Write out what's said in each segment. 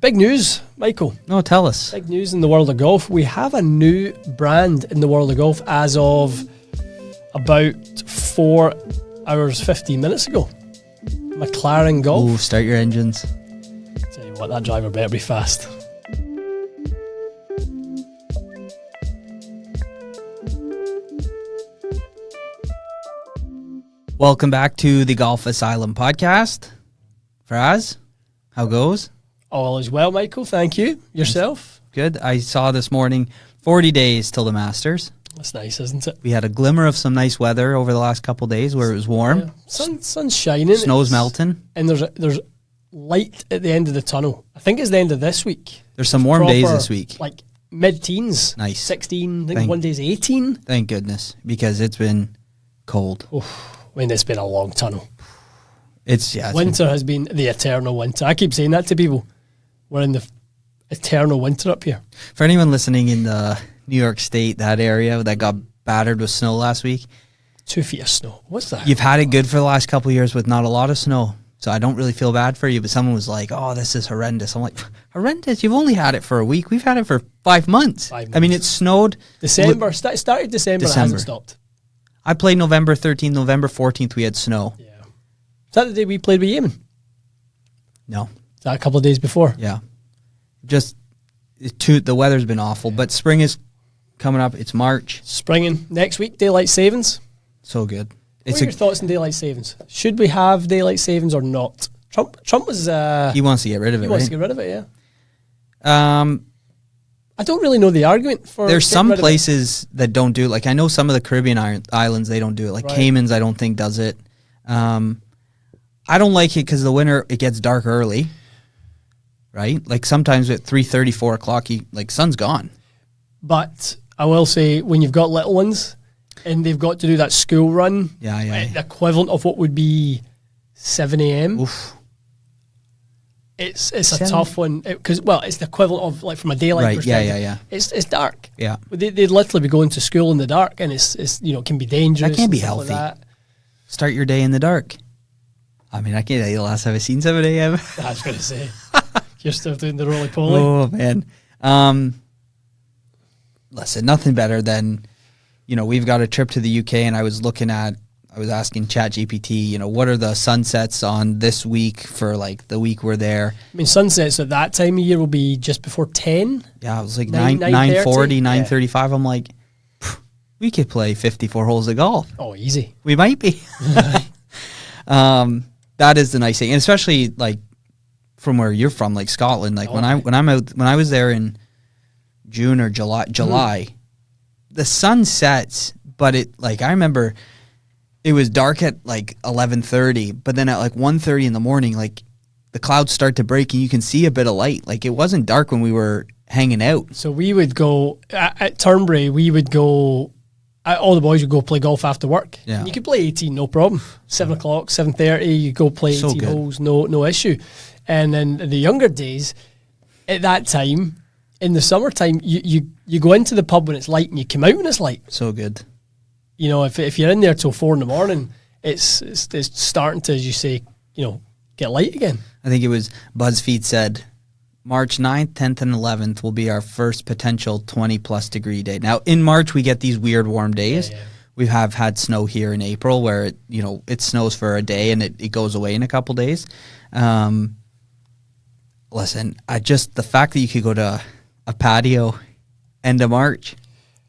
Big news, Michael. No, tell us. Big news in the world of golf. We have a new brand in the world of golf as of about 4 hours, 15 minutes ago. McLaren Golf. Ooh, start your engines. Tell you what, that driver better be fast. Welcome back to the Golf Asylum Podcast. Fraz, how goes? All is well, Michael. Thank you. Yourself? Good. I saw this morning 40 days till the Masters. That's nice, isn't it? We had a glimmer of some nice weather over the last couple of days where it was warm. Yeah. Sun's shining. Snow's melting. And there's light at the end of the tunnel. I think it's the end of this week. There's some warm days this week. Like mid-teens. Nice. 16. I think one day's 18. Thank goodness, because it's been cold. I mean, it's been a long tunnel. Winter has been the eternal winter. I keep saying that to people. We're in the eternal winter up here. For anyone listening in the New York State, that area that got battered with snow last week. 2 feet of snow. What's that? You've had it good for the last couple of years with not a lot of snow. So I don't really feel bad for you. But someone was like, oh, this is horrendous. I'm like, horrendous? You've only had it for a week. We've had it for 5 months. 5 months. I mean, it snowed. December. Started December. It hasn't stopped. I played November 13th, November 14th, we had snow. Yeah. Is that the day we played with Yemen? No. Is that a couple of days before? Yeah. The weather's been awful, but spring is coming up. It's March. Springing. Next week, daylight savings. So good. What are your thoughts on daylight savings? Should we have daylight savings or not? Trump was... he wants to get rid of it, He wants to get rid of it, yeah. I don't really know the argument for... There's some places that don't do it. Like, I know some of the Caribbean islands, they don't do it. Like, right. Caymans, I don't think, does it. I don't like it because the winter, it gets dark early, right? Like, sometimes at 3:30, 4 o'clock, sun's gone. But I will say, when you've got little ones and they've got to do that school run, the equivalent of what would be 7 a.m., oof. It's a tough one because it's the equivalent of like from a daylight perspective. Yeah. It's dark. Yeah, they'd literally be going to school in the dark, and it's it can be dangerous. That can be healthy. Like start your day in the dark. I mean, I can't tell you the last time I've seen 7 a.m. I was going to say you're still doing the roly poly. Oh man. Listen, nothing better than we've got a trip to the UK, and I was asking ChatGPT, what are the sunsets on this week for like the week we're there? I mean, sunsets at that time of year will be just before 10. Yeah, it was like 9:40, 9:35. I'm like, we could play 54 holes of golf. Oh, easy. We might be. That is the nice thing, and especially like from where you're from, like Scotland. Like when I was there in June or July, the sun sets, but I remember. It was dark at like 11:30, but then at like 1:30 in the morning, like the clouds start to break and you can see a bit of light. Like it wasn't dark when we were hanging out. So we would go at Turnberry. All the boys would go play golf after work. Yeah. And you could play 18, no problem. 7 o'clock, 7:30, you go play 18 holes, no issue. And then in the younger days, at that time, in the summertime, you go into the pub when it's light and you come out when it's light. So good. If you're in there till 4 a.m, it's starting to, as you say, get light again. I think it was BuzzFeed said March 9th, 10th, and 11th will be our first potential 20-plus degree day. Now, in March, we get these weird warm days. Yeah. We have had snow here in April where, it snows for a day and it goes away in a couple days. Listen, the fact that you could go to a patio end of March.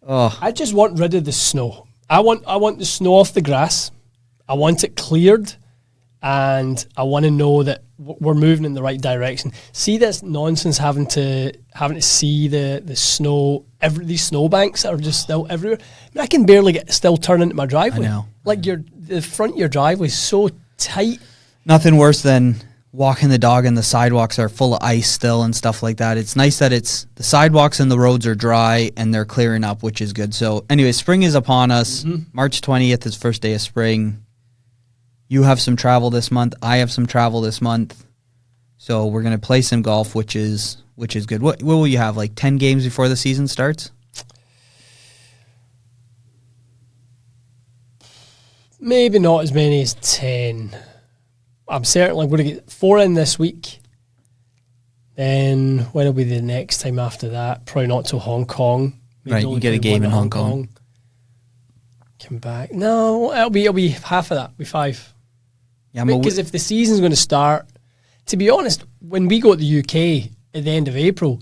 Oh, I just want rid of the snow. I want the snow off the grass. I want it cleared, and I want to know that we're moving in the right direction. See this nonsense having to see the snow, these snowbanks that are just still everywhere. I mean, I can barely still turn into my driveway. I know. Like the front of your driveway is so tight. Nothing worse than walking the dog and the sidewalks are full of ice still and stuff like that. It's nice that the sidewalks and the roads are dry and they're clearing up, which is good. So anyway, spring is upon us. Mm-hmm. March 20th is first day of spring. You have some travel this month. I have some travel this month. So we're going to play some golf, which is good. What will you have, like 10 games before the season starts? Maybe not as many as 10. I'm certainly going to get 4 in this week. Then when will be the next time after that? Probably not till Hong Kong. Right, you get a game in Hong Kong. Come back. No, it'll be half of that. It'll be 5. Yeah, because if the season's going to start, to be honest, when we go to the UK at the end of April,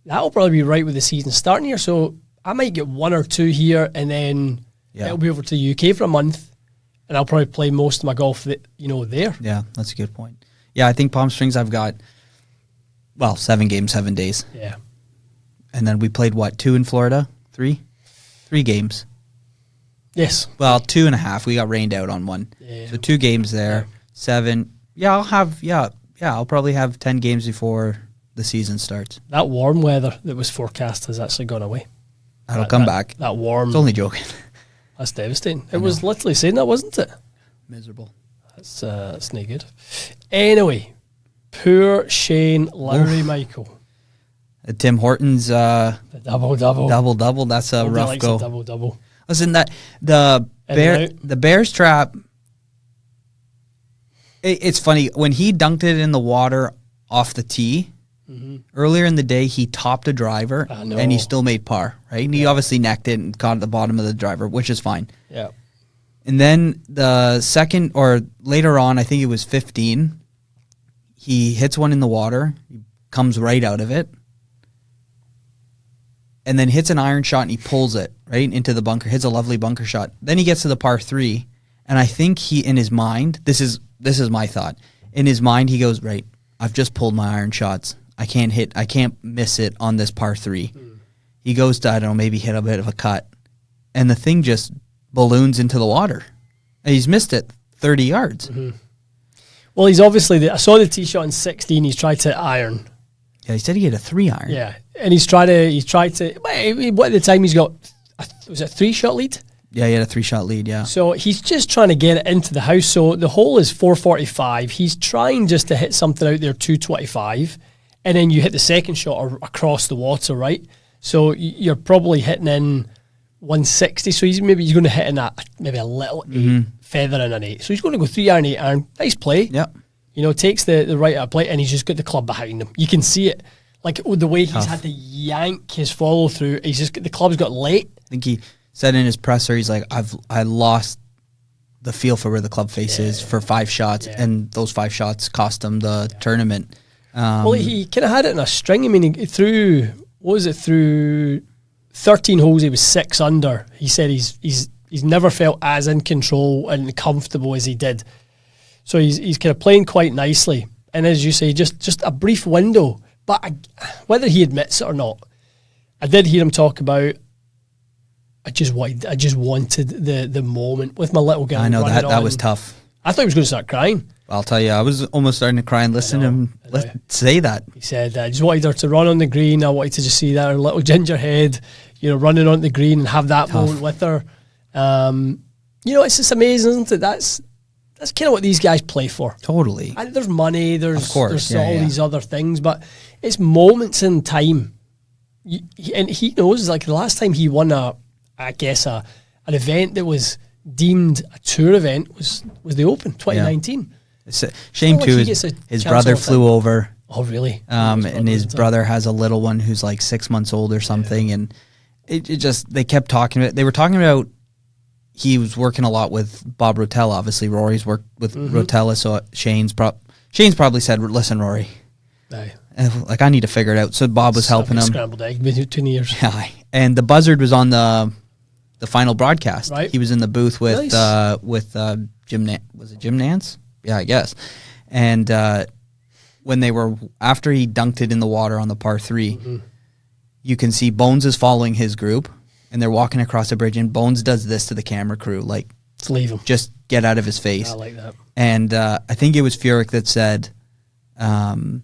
that'll probably be right with the season starting here. So I might get 1 or 2 here, and then it'll be over to the UK for a month, and I'll probably play most of my golf, there. Yeah, that's a good point. Yeah, I think Palm Springs I've got, 7 games, 7 days. Yeah. And then we played, 2 in Florida? 3? 3 games. Yes. Well, 2.5. We got rained out on 1. Yeah. So 2 games there. 7. Yeah, I'll probably have 10 games before the season starts. That warm weather that was forecast has actually gone away. That'll come back. That warm. It's only joking. That's devastating. It was literally saying that, wasn't it? Miserable. That's no good. Anyway, poor Shane Lowry, Michael. Tim Hortons The double-double. double. That's a Nobody rough likes go. a double-double. Listen, that the Bears trap. It's funny when he dunked it in the water off the tee. Earlier in the day, he topped a driver and he still made par. Right, and he obviously necked it and caught at the bottom of the driver, which is fine. Yeah. And then the second or later on, I think it was 15. He hits one in the water, he comes right out of it, and then hits an iron shot and he pulls it right into the bunker. Hits a lovely bunker shot. Then he gets to the par 3, and I think he, in his mind, this is my thought. In his mind, he goes, right, I've just pulled my iron shots. I can't miss it on this par 3. He goes to, I don't know, maybe hit a bit of a cut, and the thing just balloons into the water. And he's missed it 30 yards. Well, he's obviously, I saw the tee shot in 16. He's tried to iron. Yeah, he said he had a 3 iron. Yeah, and he's tried to. What at the time he's got? Was it a 3-shot lead? Yeah, he had a 3-shot lead. Yeah. So he's just trying to get it into the house. So the hole is 445. He's trying just to hit something out there 225, and then you hit the second shot across the water, right? So you're probably hitting in 160. So he's going to hit in maybe a little 8, feather in an 8. So he's going to go 3 iron, 8 iron. Nice play. Yep. Takes the right out of play, and he's just got the club behind him. You can see it, like the way he's had to yank his follow through. He's just the club's got late. I think he said in his presser, he's like, I lost the feel for where the club face is for 5 shots, and those 5 shots cost him the tournament. Well, he kind of had it in a string. I mean, through 13 holes, he was 6 under. He said he's never felt as in control and comfortable as he did. So he's kind of playing quite nicely. And as you say, just a brief window. But whether he admits it or not, I did hear him talk about, I just wanted the moment with my little guy. I know that was tough. I thought he was going to start crying. I'll tell you, I was almost starting to cry and listen to him say that. He said, I just wanted her to run on the green. I wanted to just see that her little ginger head, running on the green and have that moment with her. It's just amazing, isn't it? That's kind of what these guys play for. Totally. And there's money, there's all these other things, but it's moments in time. And he knows, like the last time he won an event that was deemed a tour event was the Open 2019. Shame too. His brother flew over. Oh, really? And his brother has a little one who's like 6 months old or something, and they kept talking about. They were talking about. He was working a lot with Bob Rotella. Obviously, Rory's worked with Rotella, so Shane's probably said, "Listen, Rory, I need to figure it out." So Bob was helping him. Scrambled egg between ears. Yeah, and the buzzard was on the final broadcast. Right. He was in the booth with Jim. Was it Jim Nance? Yeah, I guess. And when they were after he dunked it in the water on the par 3, you can see Bones is following his group. And they're walking across a bridge, and Bones does this to the camera crew, like, let's leave him. Just get out of his face. I like that. And I think it was Furyk that said, for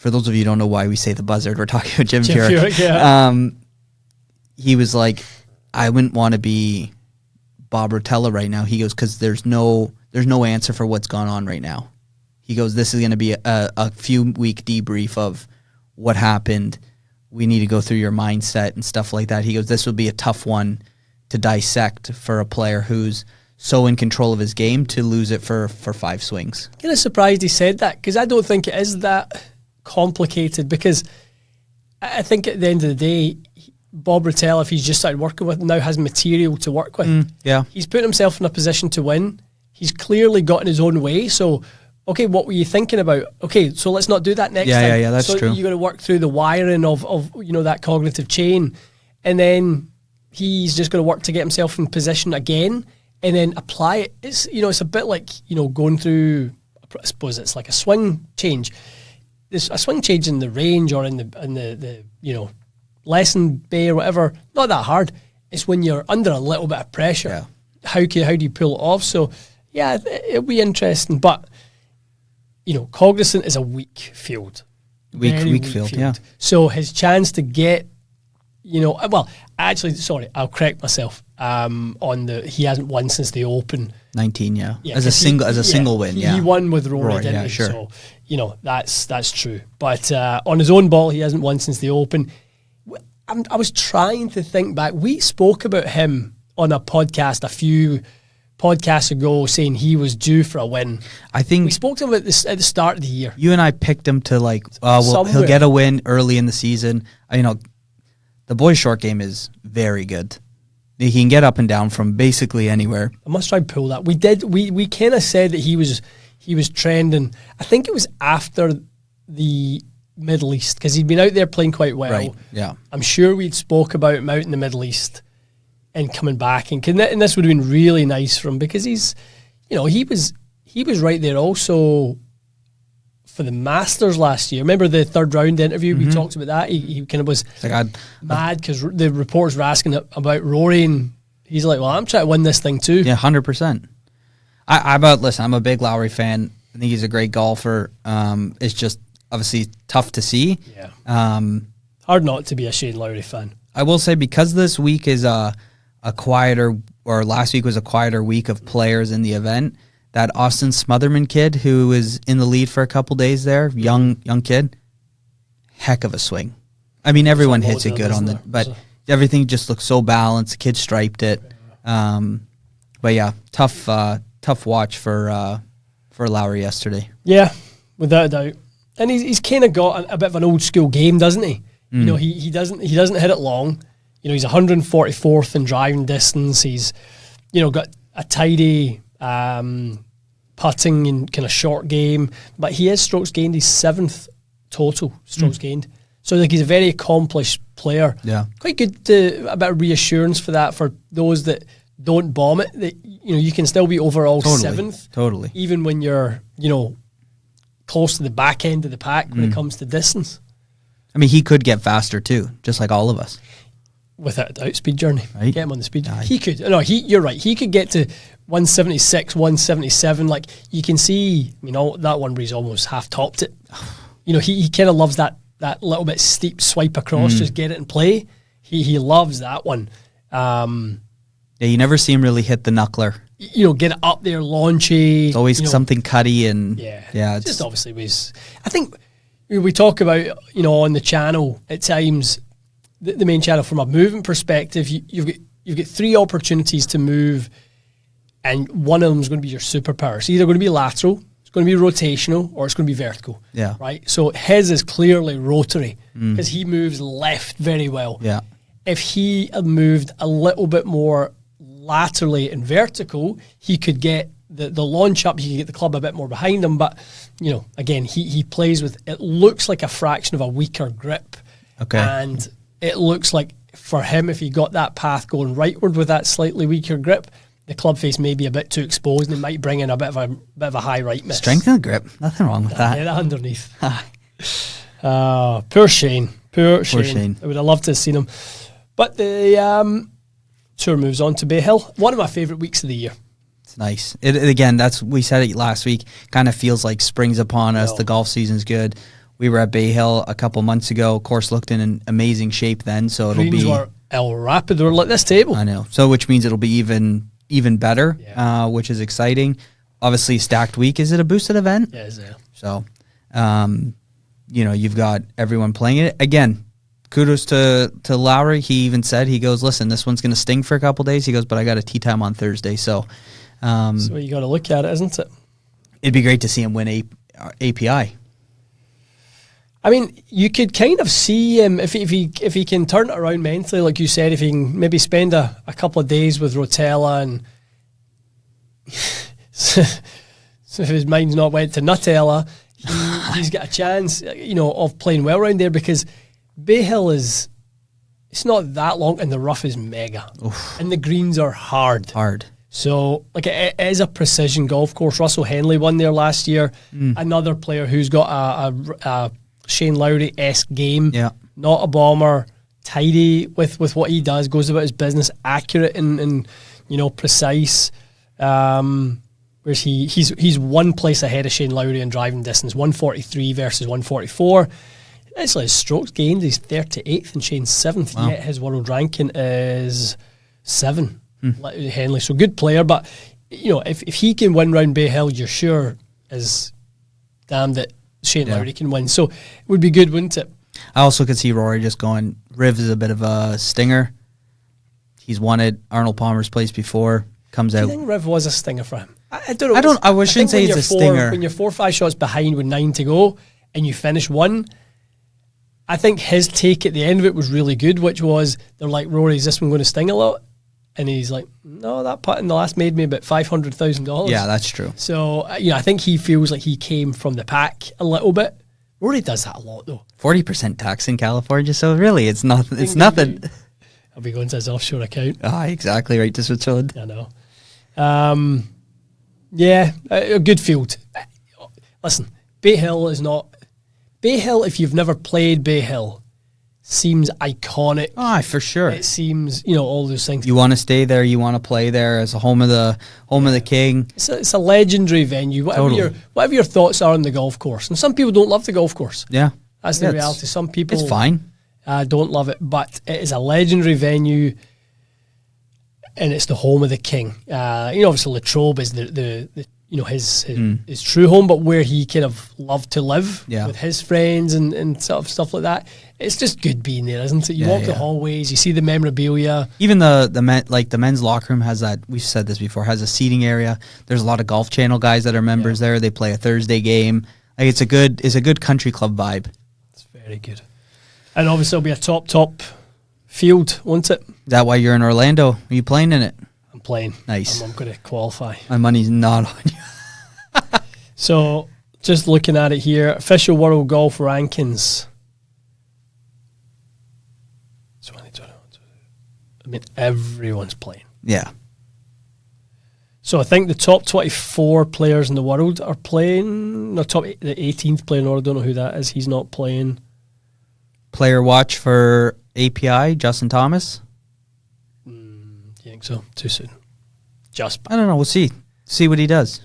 those of you who don't know why we say the buzzard, we're talking about Jim Furyk. Yeah. He was like, I wouldn't want to be Bob Rotella right now. He goes, because there's no answer for what's gone on right now. He goes, this is going to be a few week debrief of what happened. We need to go through your mindset and stuff like that. He goes, this would be a tough one to dissect for a player who's so in control of his game to lose it for 5 swings. Kind of surprised he said that, because I don't think it is that complicated because I think at the end of the day, Bob Rotella, if he's just started working with, now has material to work with. He's put himself in a position to win. He's clearly gotten his own way. So, okay, what were you thinking about? Okay, so let's not do that next time. Yeah, that's true. You got to work through the wiring of that cognitive chain, and then he's just going to work to get himself in position again, and then apply it. It's a bit like going through. I suppose it's like a swing change. There's a swing change in the range or in the lesson bay or whatever. Not that hard. It's when you're under a little bit of pressure. Yeah. How do you pull it off? So yeah, it'll be interesting. But Cognizant is a weak field. Weak field. Yeah. So his chance to get, I'll correct myself. He hasn't won since the Open. 19, yeah. As a single win, yeah. He won with Rory, didn't he? Sure. So, that's true. But on his own ball, he hasn't won since the Open. I was trying to think back. We spoke about him on a podcast a few podcasts ago, saying he was due for a win. I think we spoke to him at the start of the year. You and I picked him to he'll get a win early in the season. The boy's short game is very good. He can get up and down from basically anywhere. I must try and pull that. We did. We kind of said that he was trending. I think it was after the Middle East because he'd been out there playing quite well. Right. Yeah. I'm sure we'd spoke about him out in the Middle East and coming back, and this would have been really nice for him because he was right there also for the Masters last year. Remember the third round interview? We talked about that. He kind of was mad because the reporters were asking about Rory, and he's like, well, I'm trying to win this thing too. Yeah, 100%. Listen, I'm a big Lowry fan. I think he's a great golfer. It's just obviously tough to see. Yeah. Hard not to be a Shane Lowry fan. I will say because this week is a quieter, or last week was a quieter week of players in the event, that Austin Smotherman kid who was in the lead for a couple days there, young kid, heck of a swing. I mean, everyone hits it good but everything just looks so balanced. The kid striped it. But yeah, tough watch for Lowry yesterday. Yeah, without a doubt. And he's kind of got a bit of an old school game, doesn't he? He doesn't hit it long. He's 144th in driving distance. He's got a tidy putting and kind of short game, but he has strokes gained. He's 7th total strokes gained. So he's a very accomplished player. Yeah, quite good to a bit of reassurance for that for those that don't bomb it. That you can still be overall 7th, totally, even when you're close to the back end of the pack when it comes to distance. I mean, he could get faster too, just like all of us. Without a doubt, speed journey. Right. Get him on the speed. He could. No, you're right. He could get to 176, 177. Like you can see, that one where he's almost half topped it. He kind of loves that little bit steep swipe across, just get it and play. He loves that one. Yeah, you never see him really hit the knuckler. Get it up there, launchy. It's always something cutty and it's just obviously was. I think we talk about on the channel at times. The main channel from a movement perspective, you've got 3 opportunities to move, and one of them is going to be your superpower. It's either going to be lateral, it's going to be rotational, or it's going to be vertical. Yeah. Right. So his is clearly rotary because he moves left very well. Yeah. If he had moved a little bit more laterally and vertical, he could get the launch up. He could get the club a bit more behind him. But again, he plays with, it looks like a fraction of a weaker grip. Okay. And it looks like for him, if he got that path going rightward with that slightly weaker grip, the club face may be a bit too exposed and it might bring in a bit of a high right miss. Strength in the grip, nothing wrong with that. Yeah, that underneath. Poor Shane. Poor Shane. I would have loved to have seen him. But the tour moves on to Bay Hill. One of my favourite weeks of the year. It's nice. Again, we said it last week. Kind of feels like spring's upon us. The golf season's good. We were at Bay Hill a couple months ago. Course looked in an amazing shape then, so it'll Greens be were El Rapid. They were like this table. I know. So which means it'll be even better, which is exciting. Obviously, stacked week. Is it a boosted event? Yeah, it's there. So, you've got everyone playing it again. Kudos to Lowry. He even said, he goes, listen, this one's going to sting for a couple days. He goes, but I got a tee time on Thursday. So, so you got to look at it, isn't it? It'd be great to see him win API. I mean, you could kind of see him if he can turn it around mentally, like you said. If he can maybe spend a couple of days with Rotella, and so if his mind's not went to Nutella, he's got a chance, of playing well around there, because Bay Hill it's not that long, and the rough is mega, and the greens are hard. So, like, it is a precision golf course. Russell Henley won there last year. Another player who's got a Shane Lowry-esque game. Yeah. Not a bomber, tidy with what he does, goes about his business, accurate and precise. Whereas he's one place ahead of Shane Lowry in driving distance, 143 versus 144. It's like his strokes gained, he's 38th and Shane's 7th, yet his world ranking is 7. Henley, so good player, but if he can win round Bay Hill, you're sure as damn that Shane Lowry can win. So it would be good, wouldn't it? I also could see Rory just going, Riv is a bit of a stinger. He's won it Arnold Palmer's place before, comes out. I think Riv was a stinger for him. I don't know. I shouldn't say it's a stinger. When you're 4 or 5 shots behind with 9 to go and you finish 1, I think his take at the end of it was really good, which was, they're like, Rory, is this one going to sting a lot? And he's like, no, that putt in the last made me about $500,000. Yeah, that's true. So, I think he feels like he came from the pack a little bit. Rory does that a lot, though. 40% tax in California, so really, it's nothing. It's nothing. I'll be going to his offshore account. Exactly right, to Switzerland. I know. Yeah, a good field. Listen, Bay Hill is not... Bay Hill, if you've never played Bay Hill, seems iconic. For sure. It seems, all those things. You want to stay there. You want to play there as a home of the king. It's a legendary venue. Whatever your thoughts are on the golf course, and some people don't love the golf course. Yeah, that's the reality. Some people, it's fine. Don't love it, but it is a legendary venue, and it's the home of the king. Obviously Latrobe is the his true home, but where he kind of loved to live with his friends and sort of stuff like that. It's just good being there, isn't it? You walk the hallways, you see the memorabilia. Even the men's locker room has that. We've said this before. Has a seating area. There's a lot of Golf Channel guys that are members there. They play a Thursday game. Like it's a good country club vibe. It's very good, and obviously it'll be a top field, won't it? Is that why you're in Orlando? Are you playing in it? I'm playing. Nice. I'm going to qualify. My money's not on you. So, just looking at it here, official world golf rankings. I mean, everyone's playing. Yeah. So I think the top 24 players in the world are playing. The 18th player in the world, I don't know who that is. He's not playing. Player watch for API, Justin Thomas? You think so? Too soon. I don't know. We'll see. See what he does.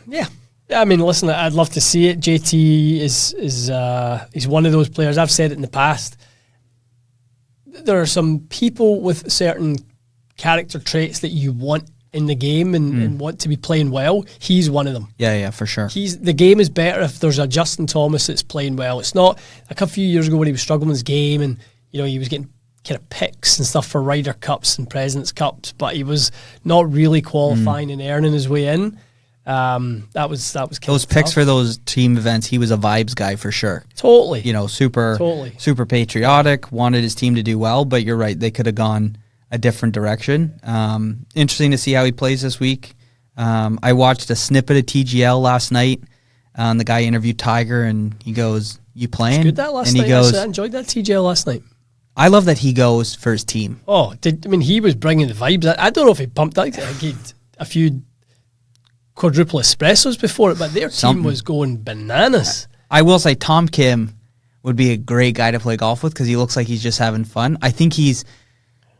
Yeah. I mean, listen, I'd love to see it. JT is one of those players. I've said it in the past. There are some people with certain character traits that you want in the game and want to be playing well. He's one of them. Yeah, for sure. The game is better if there's a Justin Thomas that's playing well. It's not like a few years ago when he was struggling with his game and he was getting kind of picks and stuff for Ryder Cups and President's Cups, but he was not really qualifying and earning his way in. That was kind those of picks tough. for those team events. He was a vibes guy for sure. Totally. Super patriotic. Wanted his team to do well, but you're right. They could have gone a different direction. Interesting to see how he plays this week. I watched a snippet of TGL last night. The guy interviewed Tiger, and he goes, "You playing?" It's good that last night. I enjoyed that TGL last night. I love that he goes for his team. He was bringing the vibes. I don't know if he pumped that. I think he'd a few quadruple espressos before it, but their team was going bananas. I will say Tom Kim would be a great guy to play golf with because he looks like he's just having fun. I think he's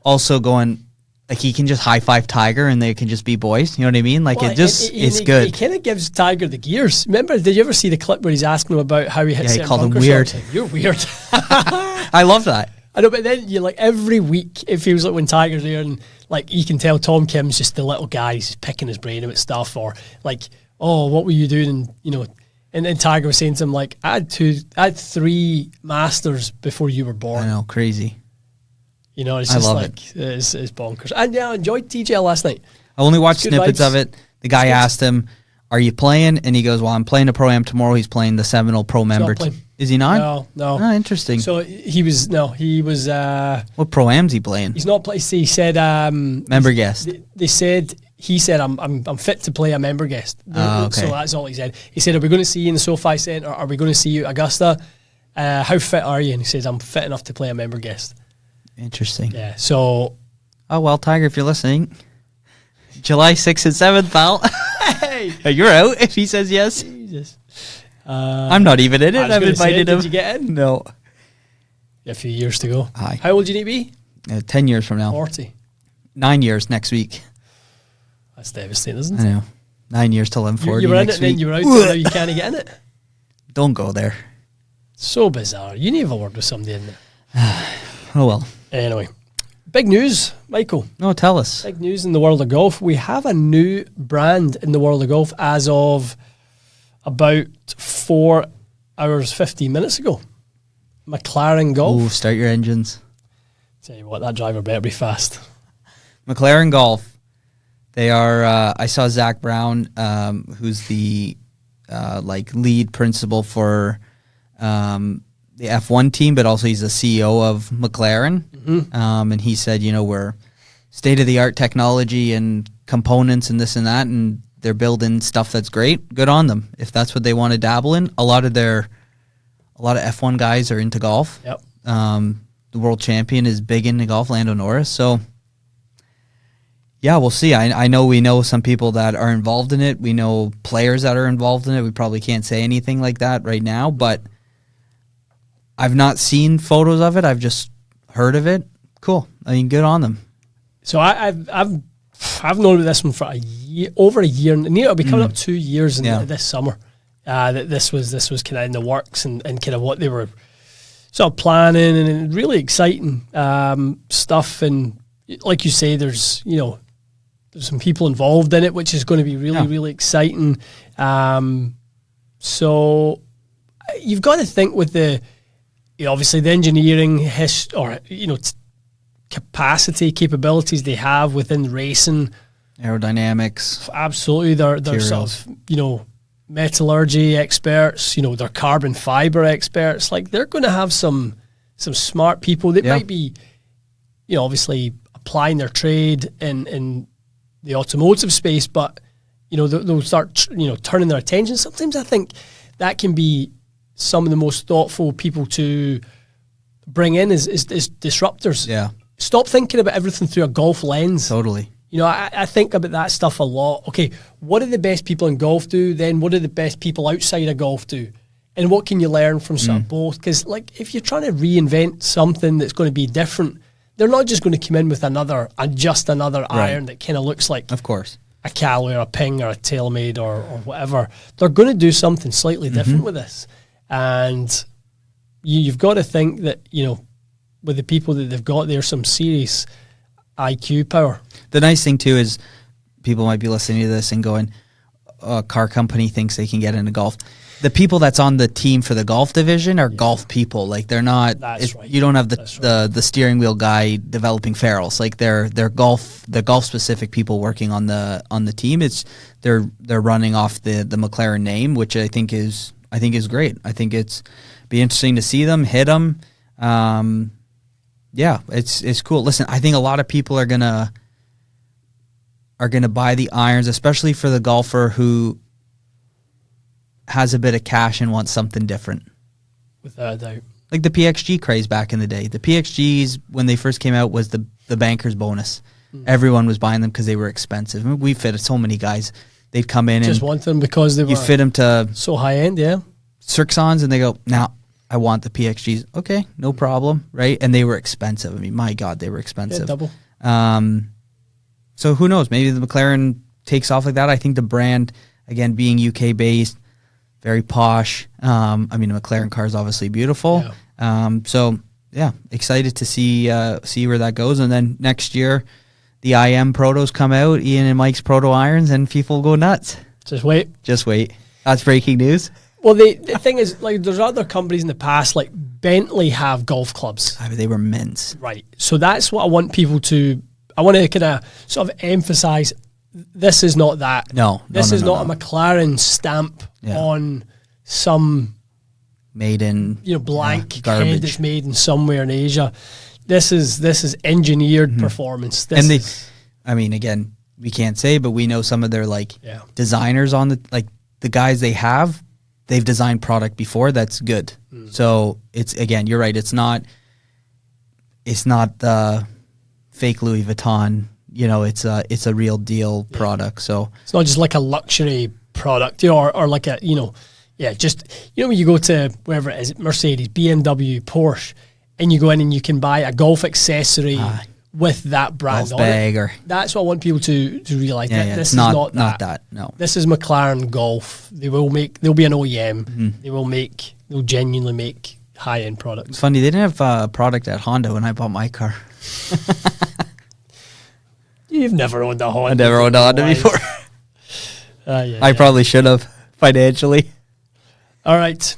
also going, like he can just high five Tiger and they can just be boys. You know what I mean? Like it's good. He kind of gives Tiger the gears. Remember, did you ever see the clip where he's asking him about how he hits certain called him bunkers? weird. Like, you're weird. I love that. I know, but then every week it feels like when Tiger's there and you can tell Tom Kim's just the little guy, he's picking his brain about stuff or what were you doing? And then Tiger was saying to him I had 3 Masters before you were born. I know, crazy. It's just it's bonkers. And I enjoyed TGL last night. I only watched snippets of it. The guy asked him, are you playing? And he goes, well, I'm playing a Pro-Am tomorrow. He's playing the Seminole Pro member. Is he not? No. Oh, interesting. So he was. What Pro-Am's he playing? He's not playing. He said. Member guest. He said, I'm fit to play a member guest. Okay. So that's all he said. He said, are we going to see you in the SoFi Centre? Are we going to see you at Augusta? How fit are you? And he says, I'm fit enough to play a member guest. Interesting. Yeah. So. Oh, well, Tiger, if you're listening, July 6th and 7th, pal. Hey. You're out if he says yes. Jesus. I'm not even in it. I've invited him. Did you get in? No. A few years to go. Aye. How old do you need to be? 10 years from now. 40. 9 years next week. That's devastating, isn't it? I know. 9 years till I'm 40. You were in next it, and then week. you were out, and now you can't get in it. Don't go there. So bizarre. You need to have a word with somebody in there. Oh, well. Anyway, big news, Michael. No, tell us. Big news in the world of golf. We have a new brand in the world of golf as of about 4 hours, 15 minutes ago. McLaren Golf. Ooh, start your engines. Tell you what, that driver better be fast. McLaren Golf. They are, I saw Zach Brown, who's the lead principal for the F1 team, but also he's the CEO of McLaren. Mm-hmm. And he said, we're state-of-the-art technology and components and this and that, and they're building stuff that's great. Good on them. If that's what they want to dabble in. A lot of F1 guys are into golf. Yep. The world champion is big into golf, Lando Norris. So, yeah, we'll see. I know we know some people that are involved in it. We know players that are involved in it. We probably can't say anything like that right now, but I've not seen photos of it. I've just heard of it. Cool. I mean, good on them. So I've known about this one for over a year. And it'll be coming up 2 years this summer. That this was kind of in the works and kind of what they were sort of planning and really exciting stuff. And like you say, there's some people involved in it, which is going to be really exciting. So you've got to think with the obviously the engineering capacity capabilities they have within racing, aerodynamics. Absolutely, they're sort of metallurgy experts. They're carbon fiber experts. Like they're going to have some smart people that might be, obviously applying their trade in the automotive space, but they'll start turning their attention. Sometimes I think that can be some of the most thoughtful people to bring in is disruptors. Yeah. Stop thinking about everything through a golf lens. Totally. I think about that stuff a lot. Okay, what do the best people in golf do? Then what do the best people outside of golf do? And what can you learn from sort of both? Because if you're trying to reinvent something that's going to be different, they're not just going to come in with another iron that kind of looks like, of course, a Callaway or a Ping or a TaylorMade or whatever. They're going to do something slightly different with this. And you've got to think that, with the people that they've got there, some serious IQ power. The nice thing, too, is people might be listening to this and going, a car company thinks they can get into golf. The people that's on the team for the golf division are golf people. Like, they're not... That's right. You don't have the steering wheel guy developing ferrules. Like, they're golf-specific people working on the team. They're running off the McLaren name, which I think is great. I think it's be interesting to see them, hit them. Yeah, it's cool. Listen, I think a lot of people are gonna buy the irons, especially for the golfer who has a bit of cash and wants something different. Without a doubt. Like the PXG craze back in the day. The PXGs, when they first came out, was the banker's bonus. Everyone was buying them because they were expensive. I mean, we fit so many guys. They'd come in just want them because they were fit them to so high end, yeah. Sirxons, and they go, now I want the PXGs. Okay, no problem, right? And they were expensive. I mean, my God, they were expensive. Yeah, double. So who knows? Maybe the McLaren takes off like that. I think the brand, again, being UK based, very posh. I mean, the McLaren car is obviously beautiful. Yeah. So yeah, excited to see where that goes. And then next year, the IM protos come out, Ian and Mike's proto irons, and people go nuts. Just wait. That's breaking news. Well, the thing is, like, there's other companies in the past, like Bentley have golf clubs. I mean, they were mints. Right. So that's what I want people to, I want to kind of sort of emphasize this is not that. No, this is not no. a McLaren stamp on some made in blank garbage. head that's made in somewhere in Asia. This is engineered performance. Again, we can't say, but we know some of their designers on the guys they've designed product before that's good. So it's, again, you're right. It's not the fake Louis Vuitton. It's a real deal product. So it's not just like a luxury product, or like a just when you go to wherever it is, Mercedes, BMW, Porsche, and you go in and you can buy a golf accessory with that brand golf on bag, it. or that's what I want people to realise. This is not that. No, this is McLaren Golf. They'll be an OEM. They'll genuinely make high end products. It's funny, they didn't have a product at Honda when I bought my car. You've never owned a Honda. I never owned a Honda before. I probably should have financially. All right.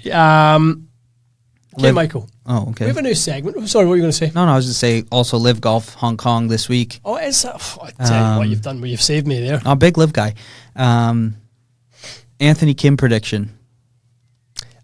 Okay, Michael. Oh, okay. We have a new segment. Oh, sorry, what were you going to say? No, I was just say also LIV Golf Hong Kong this week. Oh, I tell you what you've done. You've saved me there. I'm a big LIV guy. Anthony Kim prediction.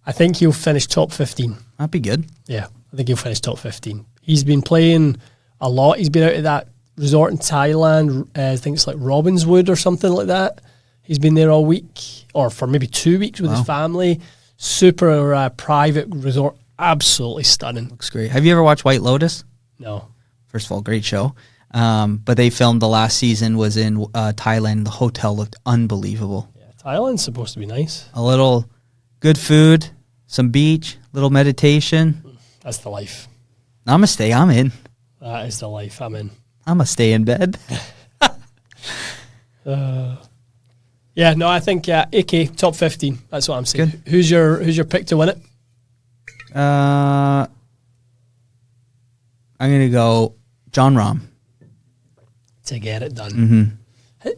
I think he'll finish top 15. That'd be good. Yeah, I think he'll finish top 15. He's been playing a lot. He's been out of that resort in Thailand. I think it's like Robbinswood or something like that. He's been there all week, or for maybe 2 weeks with his family. Super private resort. Absolutely stunning. Looks great. Have you ever watched White Lotus? No. First of all, great show. But they filmed the last season was in Thailand. The hotel looked unbelievable. Yeah, Thailand's supposed to be nice. A little good food, some beach, little meditation. That's the life. Namaste, I'm in. That is the life. I'm in. I'm going to stay in bed. Yeah, no, I think AK top 15. That's what I'm saying. Good. Who's your pick to win it? I'm going to go John Rahm. To get it done. Mm-hmm.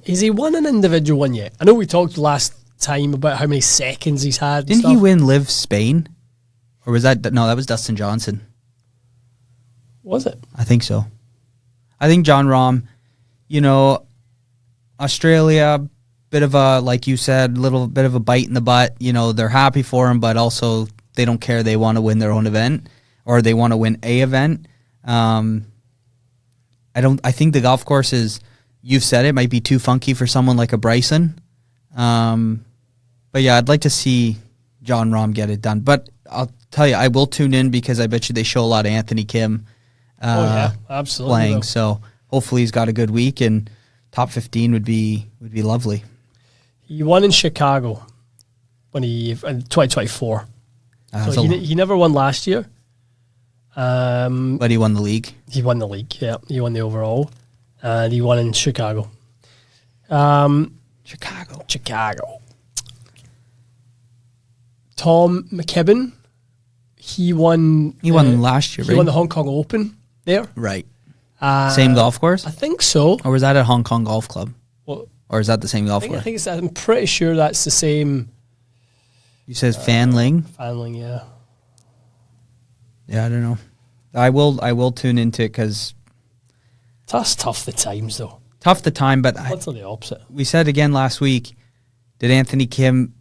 Has he won an individual one yet? I know we talked last time about how many seconds he's had. Didn't he win LIV Spain? Or was that... No, that was Dustin Johnson. Was it? I think so. I think John Rahm, Australia, bit of a, like you said, little bit of a bite in the butt. They're happy for him, but also they don't care. They want to win their own event, or they want to win a event. I think the golf course is, you've said it, might be too funky for someone like a Bryson. But yeah, I'd like to see John Rahm get it done. But I'll tell you, I will tune in because I bet you they show a lot of Anthony Kim absolutely playing. though. So hopefully he's got a good week, and top 15 would be lovely. He won in Chicago in 2024. So he never won last year. But he won the league. He won the league, yeah. He won the overall. And he won in Chicago. Chicago. Tom McKibben, he won last year, right? He won the Hong Kong Open there. Right. Same golf course? I think so. Or was that at Hong Kong Golf Club? Well, or is that the same golf course? I'm pretty sure that's the same. You says Fanling? Fanling, yeah. Yeah, I don't know. I will tune into it because... That's tough the times, though. Tough the time, but... What's the opposite? We said again last week, did Anthony Kim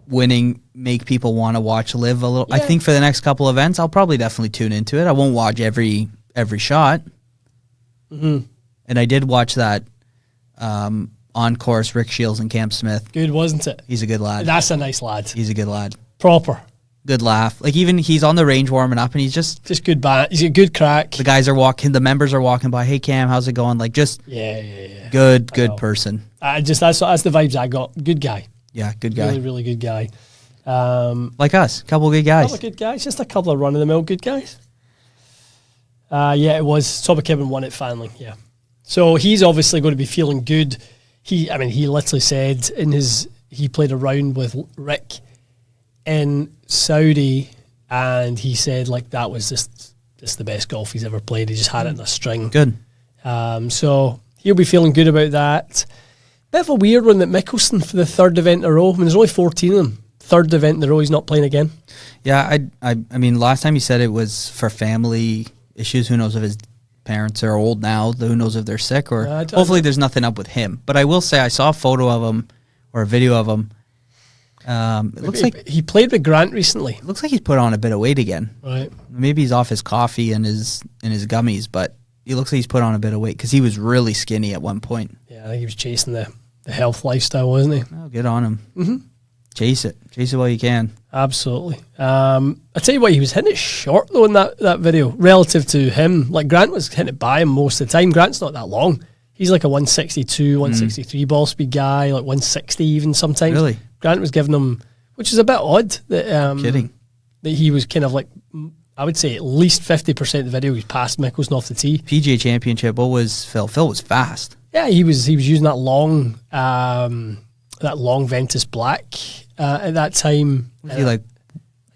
winning make people want to watch LIV a little? Yeah. I think for the next couple events, I'll probably definitely tune into it. I won't watch every shot. Mm-hmm. And I did watch that on course, Rick Shields and Cam Smith. Good, wasn't it? He's a good lad. That's a nice lad. He's a good lad. Proper. Good laugh. Like, even he's on the range warming up, and he's just good. He's a good crack. The guys are walking. The members are walking by. Hey, Cam, how's it going? Like, just yeah. Good person. That's the vibes I got. Good guy. Yeah, good guy. Really, really good guy. Like us, couple of good guys. Couple of good guys. Just a couple of run-of-the-mill good guys. Yeah, it was. Tom McKibben won at Fanling. Yeah, so he's obviously going to be feeling good. He literally said he played a round with Rick in Saudi, and he said like that was just the best golf he's ever played. He just had it in a string. Good. So he'll be feeling good about that. Bit of a weird one that Mickelson for the third event in a row. I mean, there's only 14 of them. Third event in a row, he's not playing again. Yeah, I mean, last time he said it was for family issues. Who knows if his parents are old now. Who knows if they're sick or hopefully there's nothing up with him. But I will say I saw a photo of him or a video of him. It looks like he played with Grant recently. It looks like he's put on a bit of weight again. Right. Maybe he's off his coffee and his gummies, but he looks like he's put on a bit of weight because he was really skinny at one point. Yeah, I think he was chasing the health lifestyle, wasn't he? Oh, good on him. Mm-hmm. Chase it while you can. Absolutely. I tell you what, he was hitting it short though in that video relative to him. Like Grant was hitting it by him most of the time. Grant's not that long. He's like a 162, 163 ball speed guy, like 160 even sometimes. Really? Grant was giving him, which is a bit odd that Kidding. That he was kind of like, I would say at least 50% of the video he was past Mickelson off the tee. PGA Championship, what was Phil? Phil was fast. Yeah, he was using that long Ventus Black at that time. Was he like?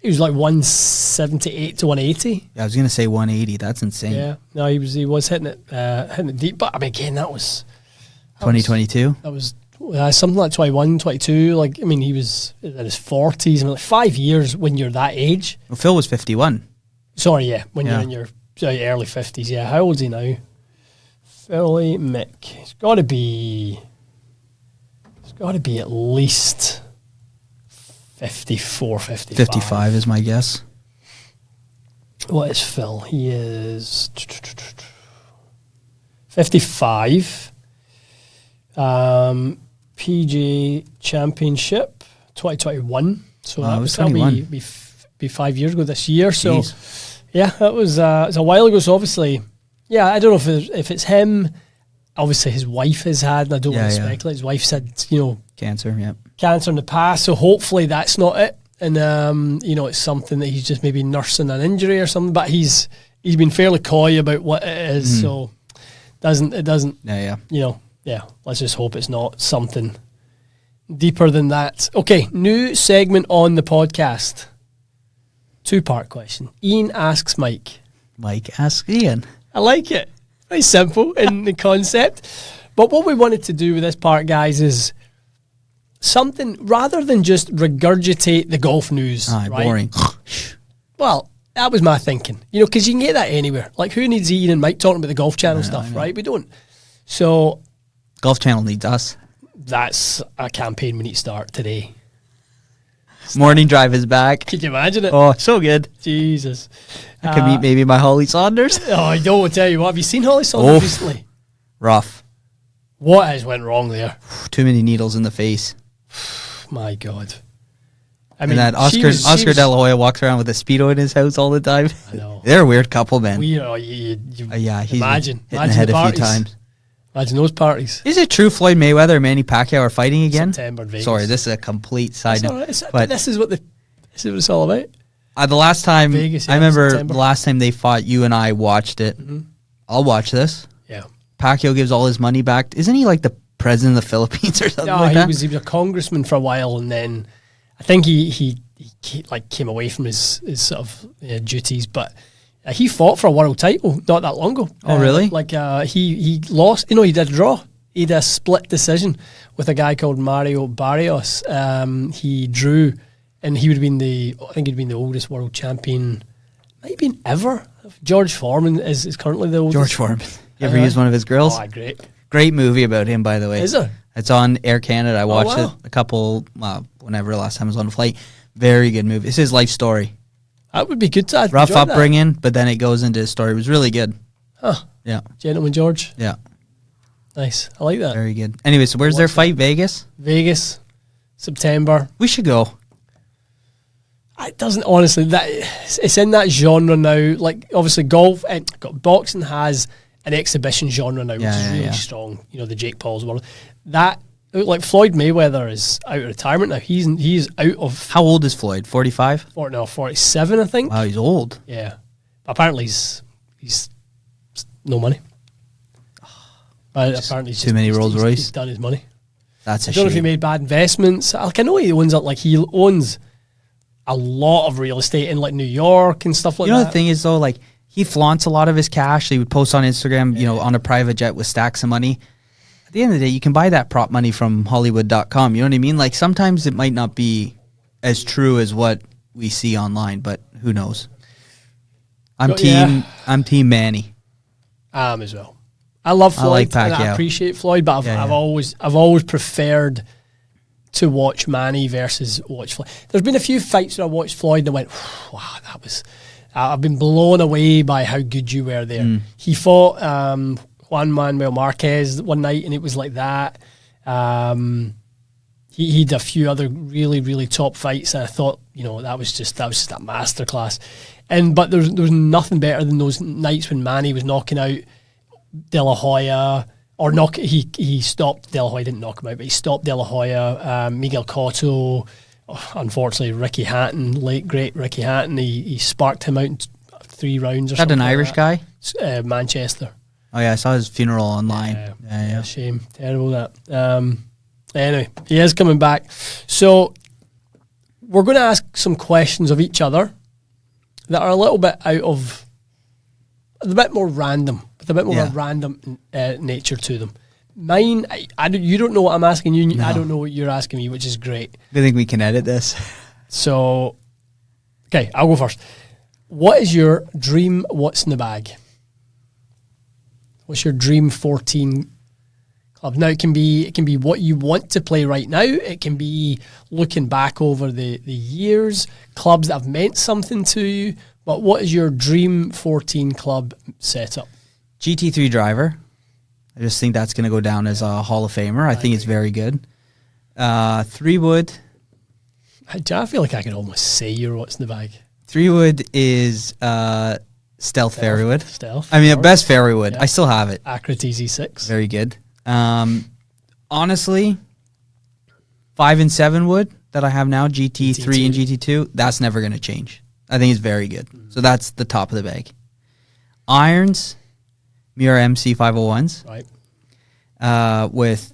He was like 178 to 180. Yeah, I was gonna say 180. That's insane. Yeah, no, he was hitting it deep. But I mean, again, that was 2022. That was something like 21, 22. Like, I mean, he was in his 40s. I mean, like 5 years when you're that age. Well, Phil was 51. Sorry, yeah, when you're in your early 50s. Yeah, how old is he now? Philly Mick. He's got to be at least 54, 55. 55 is my guess. What is Phil? He is 55. PGA Championship 2021. So that'll be 5 years ago this year. So yeah, that was a while ago. So obviously, yeah, I don't know if it's him. Obviously, his wife has had, and I don't want to speculate. His wife's had, cancer in the past. So hopefully that's not it. And it's something that he's just maybe nursing an injury or something. But he's been fairly coy about what it is. So it doesn't. Yeah. Let's just hope it's not something deeper than that. Okay, new segment on the podcast. 2-part question. Ian asks Mike. Mike asks Ian. I like it. Very simple in the concept. But what we wanted to do with this part, guys, is something rather than just regurgitate the golf news. Right? Boring. Well, that was my thinking. Because you can get that anywhere. Like, who needs Ian and Mike talking about the Golf Channel stuff, right? We don't. So Golf Channel needs us. That's a campaign we need to start today. Morning Drive is back. Can you imagine it? Oh, so good. Jesus. I could meet maybe my Holly Saunders. Oh, I don't tell you what. Have you seen Holly Saunders recently? Rough. What has went wrong there? Too many needles in the face. My God. I mean, that Oscar De La Hoya walks around with a Speedo in his house all the time. I know. They're a weird couple, man. He's imagine hitting the head a few times. Imagine those parties. Is it true Floyd Mayweather and Manny Pacquiao are fighting again? September, Vegas. Sorry, this is a complete side note. Right. But this is what it's all about. The last time Vegas, I remember September. the last time they fought, you and I watched it. Mm-hmm. I'll watch this. Yeah. Pacquiao gives all his money back. Isn't he like the president of the Philippines or something like that? He was a congressman for a while, and then I think he came away from his sort of duties, but he fought for a world title not that long ago. Oh, really? He lost. He did a draw. He had a split decision with a guy called Mario Barrios. He drew, and he would have been the oldest world champion, might have been ever. George Foreman is currently the oldest. George Foreman. You ever use one of his girls? Oh, great. Great movie about him, by the way. Is there? It's on Air Canada. I watched it a couple, whenever last time I was on a flight. Very good movie. It's his life story. That would be good to rough upbringing, but then it goes into his story. It was really good. Huh. Yeah. Gentleman George. Yeah. Nice. I like that. Very good. Anyway, so where's their fight? Vegas? Vegas. September. We should go. It doesn't, honestly, it's in that genre now. Like, obviously, boxing has an exhibition genre now, which is really strong. The Jake Paul's world. That, like, Floyd Mayweather is out of retirement now. He's out of... How old is Floyd? 45? 47, I think. Wow, he's old. Yeah. Apparently, he's no money. But apparently, too many Rolls Royce. He's done his money. That's a shame. I don't know if he made bad investments. Like, I know he owns a lot of real estate in like New York and stuff like that. The thing is though, like he flaunts a lot of his cash. He would post on Instagram, on a private jet with stacks of money. At the end of the day, you can buy that prop money from Hollywood.com. You know what I mean? Like sometimes it might not be as true as what we see online, but who knows? I'm team Manny. I am as well. I love Floyd. I like and I Pacquiao. appreciate Floyd, but I've always preferred to watch Manny versus watch Floyd. There's been a few fights where I watched Floyd and I went, wow, that was. I've been blown away by how good you were there. He fought Juan Manuel Marquez one night, and it was like that. He did a few other really, really top fights, and I thought, that was just a masterclass. But there was nothing better than those nights when Manny was knocking out De La Hoya, or he stopped De La Hoya, didn't knock him out, but he stopped De La Hoya, Miguel Cotto, unfortunately Ricky Hatton, late great Ricky Hatton, he sparked him out in 3 rounds or something. An Irish guy? Manchester. Oh yeah, I saw his funeral online. Yeah. Shame. Terrible that. Anyway, he is coming back. So we're going to ask some questions of each other that are a little bit a bit more random, with a bit more of a random nature to them. Mine, you don't know what I'm asking you, I don't know what you're asking me, which is great. I think we can edit this. So, okay, I'll go first. What is your dream what's in the bag? What's your dream 14 club? Now, it can be what you want to play right now. It can be looking back over the years, clubs that have meant something to you. But what is your dream 14 club setup? GT3 driver. I just think that's going to go down as a Hall of Famer. I think it's very good. 3-wood. I feel like I can almost say your what's in the bag. 3-wood is Stealth fairway wood. Stealth. I mean, the best fairway wood. I still have it. Acrid EZ6. Very good. Honestly, 5 and 7 wood that I have now, GT3 and GT2, that's never going to change. I think it's very good. So that's the top of the bag. Irons, Miura MC 501s. Right. With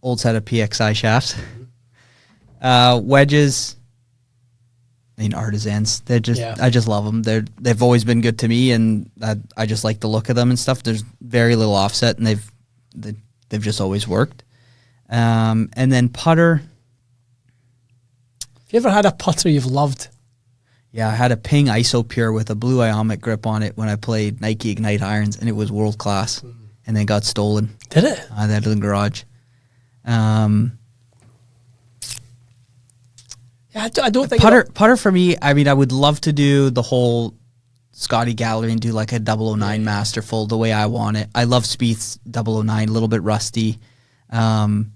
old set of PXI shafts. Wedges, I mean, artisans. They're just, I just love them. They've always been good to me, and I just like the look of them and stuff. There's very little offset, and they've just always worked. And then putter. Have you ever had a putter you've loved? Yeah, I had a Ping ISO Pure with a blue Iomic grip on it when I played Nike Ignite irons, and it was world class. And then got stolen. Did it? I had it in the garage. Yeah, I don't think putter for me. I mean, I would love to do the whole Scotty Gallery and do like a 009 Masterful the way I want it. I love Spieth's 009, a little bit rusty. Something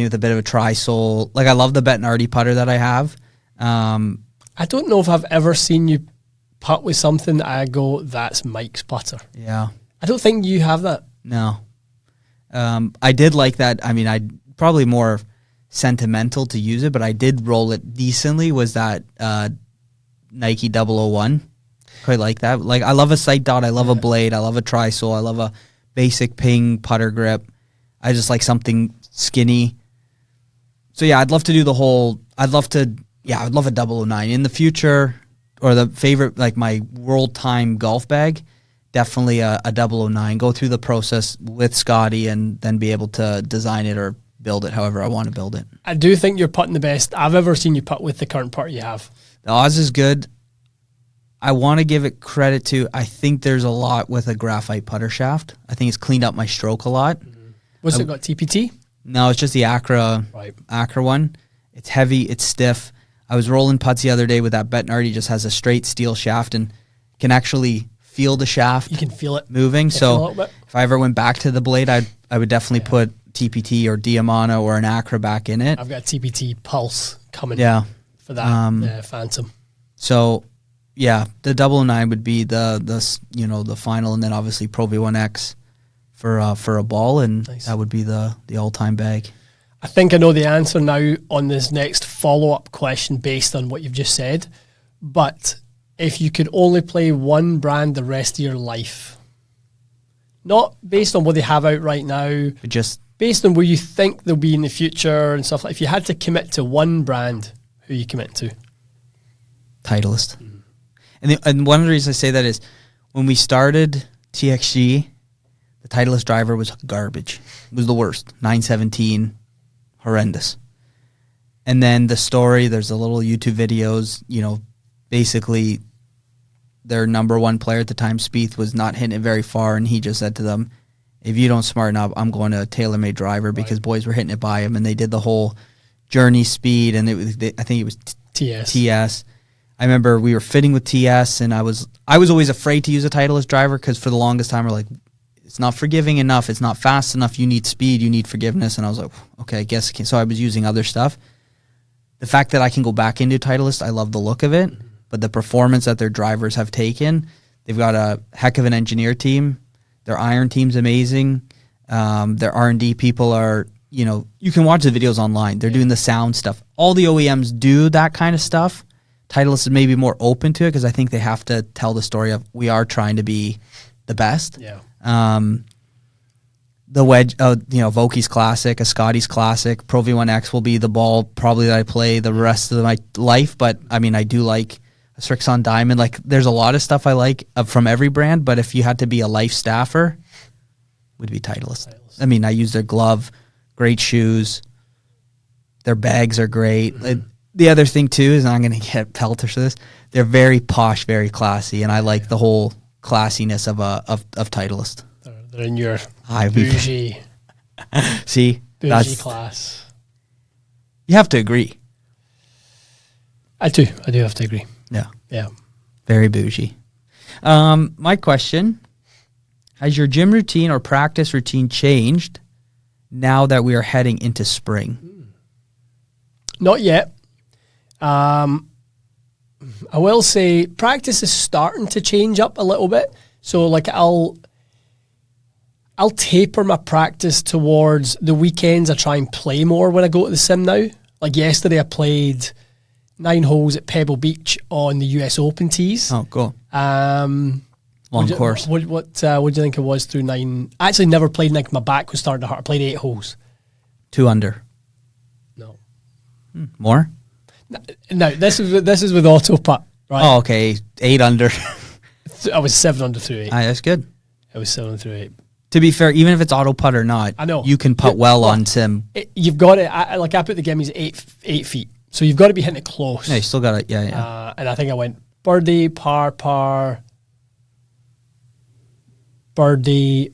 with a bit of a tri-sole. Like, I love the Bettinardi putter that I have. I don't know if I've ever seen you putt with something that I go, that's Mike's putter. Yeah. I don't think you have that. No. I did like that. I mean, I probably more sentimental to use it, but I did roll it decently, was that Nike 001. Quite like that. Like, I love a sight dot. I love a blade. I love a tri-sole. I love a basic Ping putter grip. I just like something skinny. So, yeah, I'd love to do the whole... I'd love a 009. In the future, or the favorite, like my world time golf bag, definitely a 009. Go through the process with Scotty and then be able to design it or build it however I want to build it. I do think you're putting the best I've ever seen you putt with the current putter you have. The Oz is good. I want to give it credit to, I think there's a lot with a graphite putter shaft. I think it's cleaned up my stroke a lot. Was it got TPT? No, it's just the Acra one. It's heavy, it's stiff. I was rolling putts the other day with that Bettinardi, just has a straight steel shaft and can actually feel the shaft. You can feel it moving. So if I ever went back to the blade, I would definitely put TPT or Diamana or an Acra back in it. I've got TPT Pulse coming for that Phantom. So yeah, the 009 would be the final, and then obviously Pro V1X for a ball, and that would be the all-time bag. I think I know the answer now on this next follow-up question based on what you've just said. But if you could only play one brand the rest of your life, not based on what they have out right now, but just based on where you think they'll be in the future and stuff, like, if you had to commit to one brand, who you commit to? Titleist. And one of the reasons I say that is when we started TXG, the Titleist driver was garbage. It was the worst. 917. Horrendous. And then the story, there's a little YouTube videos, basically their number one player at the time, Spieth, was not hitting it very far, and he just said to them, if you don't smarten up, I'm going to a tailor-made driver, because boys were hitting it by him, and they did the whole journey speed, and I think it was TS. I remember we were fitting with TS, and I was always afraid to use a Titleist driver, because for the longest time we're like, it's not forgiving enough, it's not fast enough, you need speed, you need forgiveness, and I was like, okay, I guess I can. So I was using other stuff. The fact that I can go back into Titleist, I love the look of it, but the performance that their drivers have taken, they've got a heck of an engineer team. Their iron team's amazing. Their R&D people are, you can watch the videos online. They're doing the sound stuff. All the OEMs do that kind of stuff. Titleist is maybe more open to it, because I think they have to tell the story of, we are trying to be the best. Yeah. The Wedge, Vokey's Classic, a Scotty's Classic, Pro V1X will be the ball probably that I play the rest of my life. But I mean, I do like a Srixon Diamond. Like, there's a lot of stuff I like from every brand. But if you had to be a life staffer, would be Titleist. I mean, I use their glove, great shoes, their bags are great. The other thing too is, I'm going to get pelters for this, they're very posh, very classy, and I like the whole classiness of Titleist. They're in your bougie, bougie class. You have to agree. I do have to agree. Yeah. Very bougie. My question, has your gym routine or practice routine changed now that we are heading into spring? Not yet. I will say practice is starting to change up a little bit. So like I'll taper my practice towards the weekends. I try and play more when I go to the sim now. Like yesterday I played 9 holes at Pebble Beach on the US Open tees. Oh, cool. Long course. What do you think it was through 9? I actually never played, like my back was starting to hurt. I played 8 holes. 2 under. No. More? No, this is with auto putt, right? Oh, okay. 8 under. I was 7 under through 8. That's good. I was 7 through 8. To be fair, even if it's auto putt or not, I know you can putt well on sim. You've got it. I put the gimmies 8 feet, so you've got to be hitting it close. Yeah, you still got it. Yeah. And I think I went birdie, par, birdie.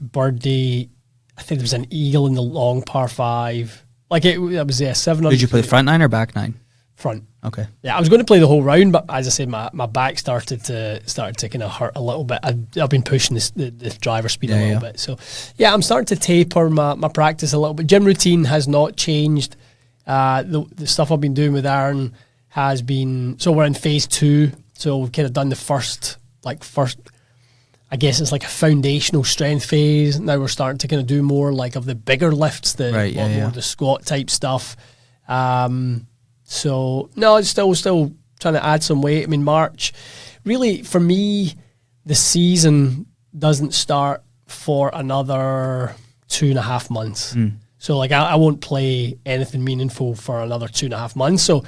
I think there was an eagle in the long par 5. Like it was 7 under. Did you play front 9 or back 9? Front. Okay. Yeah, I was going to play the whole round, but as I said, my back started to kind of hurt a little bit. I've been pushing the driver speed a little bit. So, yeah, I'm starting to taper my practice a little bit. Gym routine has not changed. The stuff I've been doing with Aaron has been... So we're in phase 2. So we've kind of done the first, I guess it's like a foundational strength phase. Now we're starting to kind of do more like of the bigger lifts, more the squat type stuff. So no, it's still trying to add some weight. I mean, March, really for me, the season doesn't start for another 2.5 months. So like I won't play anything meaningful for another 2.5 months. So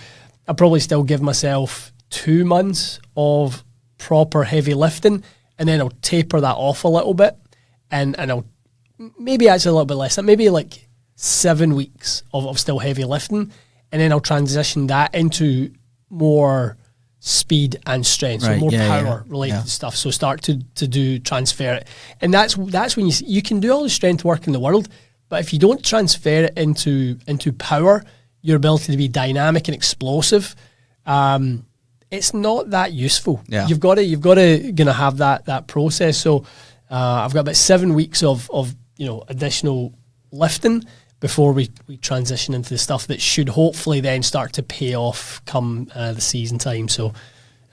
I'll probably still give myself 2 months of proper heavy lifting, and then I'll taper that off a little bit, and I'll maybe actually a little bit less, maybe like 7 weeks of still heavy lifting. And then I'll transition that into more speed and strength, so more power related stuff. So start to transfer it, and that's when you can do all the strength work in the world, but if you don't transfer it into power, your ability to be dynamic and explosive, it's not that useful. Yeah. You've got to gonna have that process. So I've got about 7 weeks of additional lifting before we transition into the stuff that should hopefully then start to pay off come the season time. So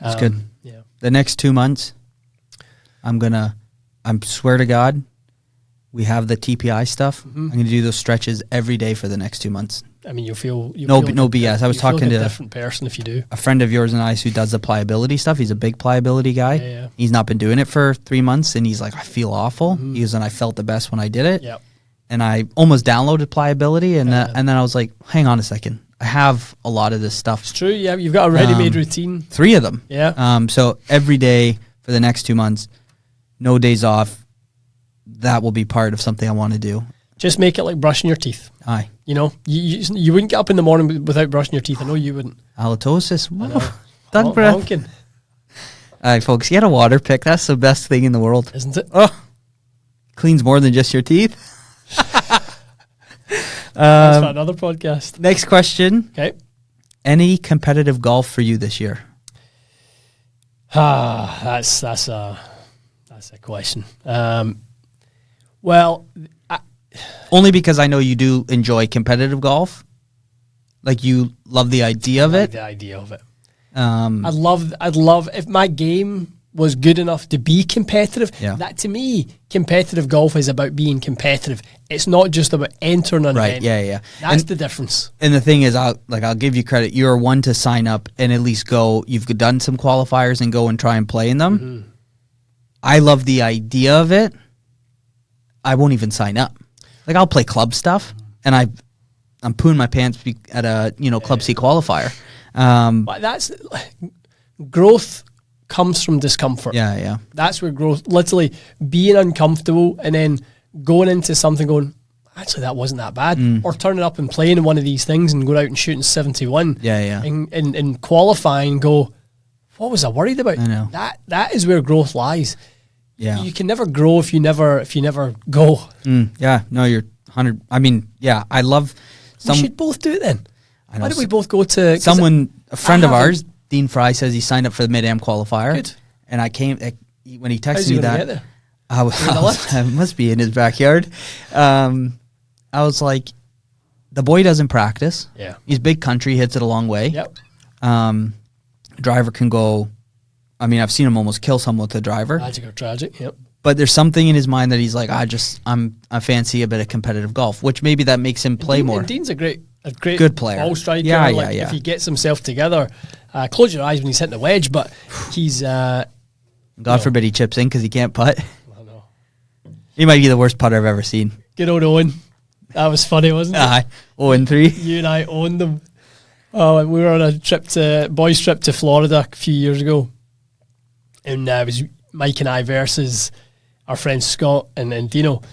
that's good. Yeah. The next 2 months, I swear to God, we have the TPI stuff. I'm going to do those stretches every day for the next 2 months. I mean, you'll feel no BS. I was talking to a different person if you do. A friend of yours and I who does the pliability stuff. He's a big pliability guy. Yeah. He's not been doing it for 3 months, and he's like, I feel awful. He goes, and I felt the best when I did it. Yeah. And I almost downloaded pliability, and then I was like, hang on a second. I have a lot of this stuff. It's true, yeah. You've got a ready-made routine. 3 of them. Yeah. So every day for the next 2 months, no days off. That will be part of something I want to do. Just make it like brushing your teeth. Aye. You wouldn't get up in the morning without brushing your teeth. I know you wouldn't. Halitosis. Done breath. All right, folks, get a water pick. That's the best thing in the world. Isn't it? Oh, cleans more than just your teeth. That's for another podcast. Next question. Okay. Any competitive golf for you this year? That's a question. Well, only because I know you do enjoy competitive golf. Like, you love the idea of it. The idea of it. I'd I'd love if my game was good enough to be competitive. Yeah. That, to me, competitive golf is about being competitive. It's not just about entering an event. Yeah. That's the difference. And the thing is, I'll give you credit. You're one to sign up and at least go. You've done some qualifiers and go and try and play in them. Mm-hmm. I love the idea of it. I won't even sign up. Like, I'll play club stuff, and I'm pooing my pants at a Club C qualifier. But that's growth comes from discomfort. Yeah. That's where growth, literally being uncomfortable and then going into something going, actually, that wasn't that bad. Or turning up and playing in one of these things and going out and shooting 71. Yeah. And qualifying and go, what was I worried about? I know. That is where growth lies. Yeah. You can never grow if you never go. Yeah. No, you're 100. I mean, yeah, I love We should both do it then. I know. Why don't we both go to... A friend of ours, Dean Fry, says he signed up for the Mid-Am qualifier. Good. And I came, when he texted How's me he gonna that, get there? I must be in his backyard. I was like, the boy doesn't practice. Yeah. He's big country, hits it a long way. Yep. Driver can go, I mean, I've seen him almost kill someone with a driver. Magic or tragic, yep. But there's something in his mind that he's like, I fancy a bit of competitive golf, which maybe that makes him play more. And Dean's a great good player. Ball striker. Yeah. If he gets himself together, close your eyes when he's hitting the wedge, but he's... God forbid he chips in because he can't putt. I know. He might be the worst putter I've ever seen. Good old Owen. That was funny, wasn't it? Aye. 0-3. You and I owned them. Oh, and we were on a boys' trip to Florida a few years ago. And it was Mike and I versus our friends Scott and Dino.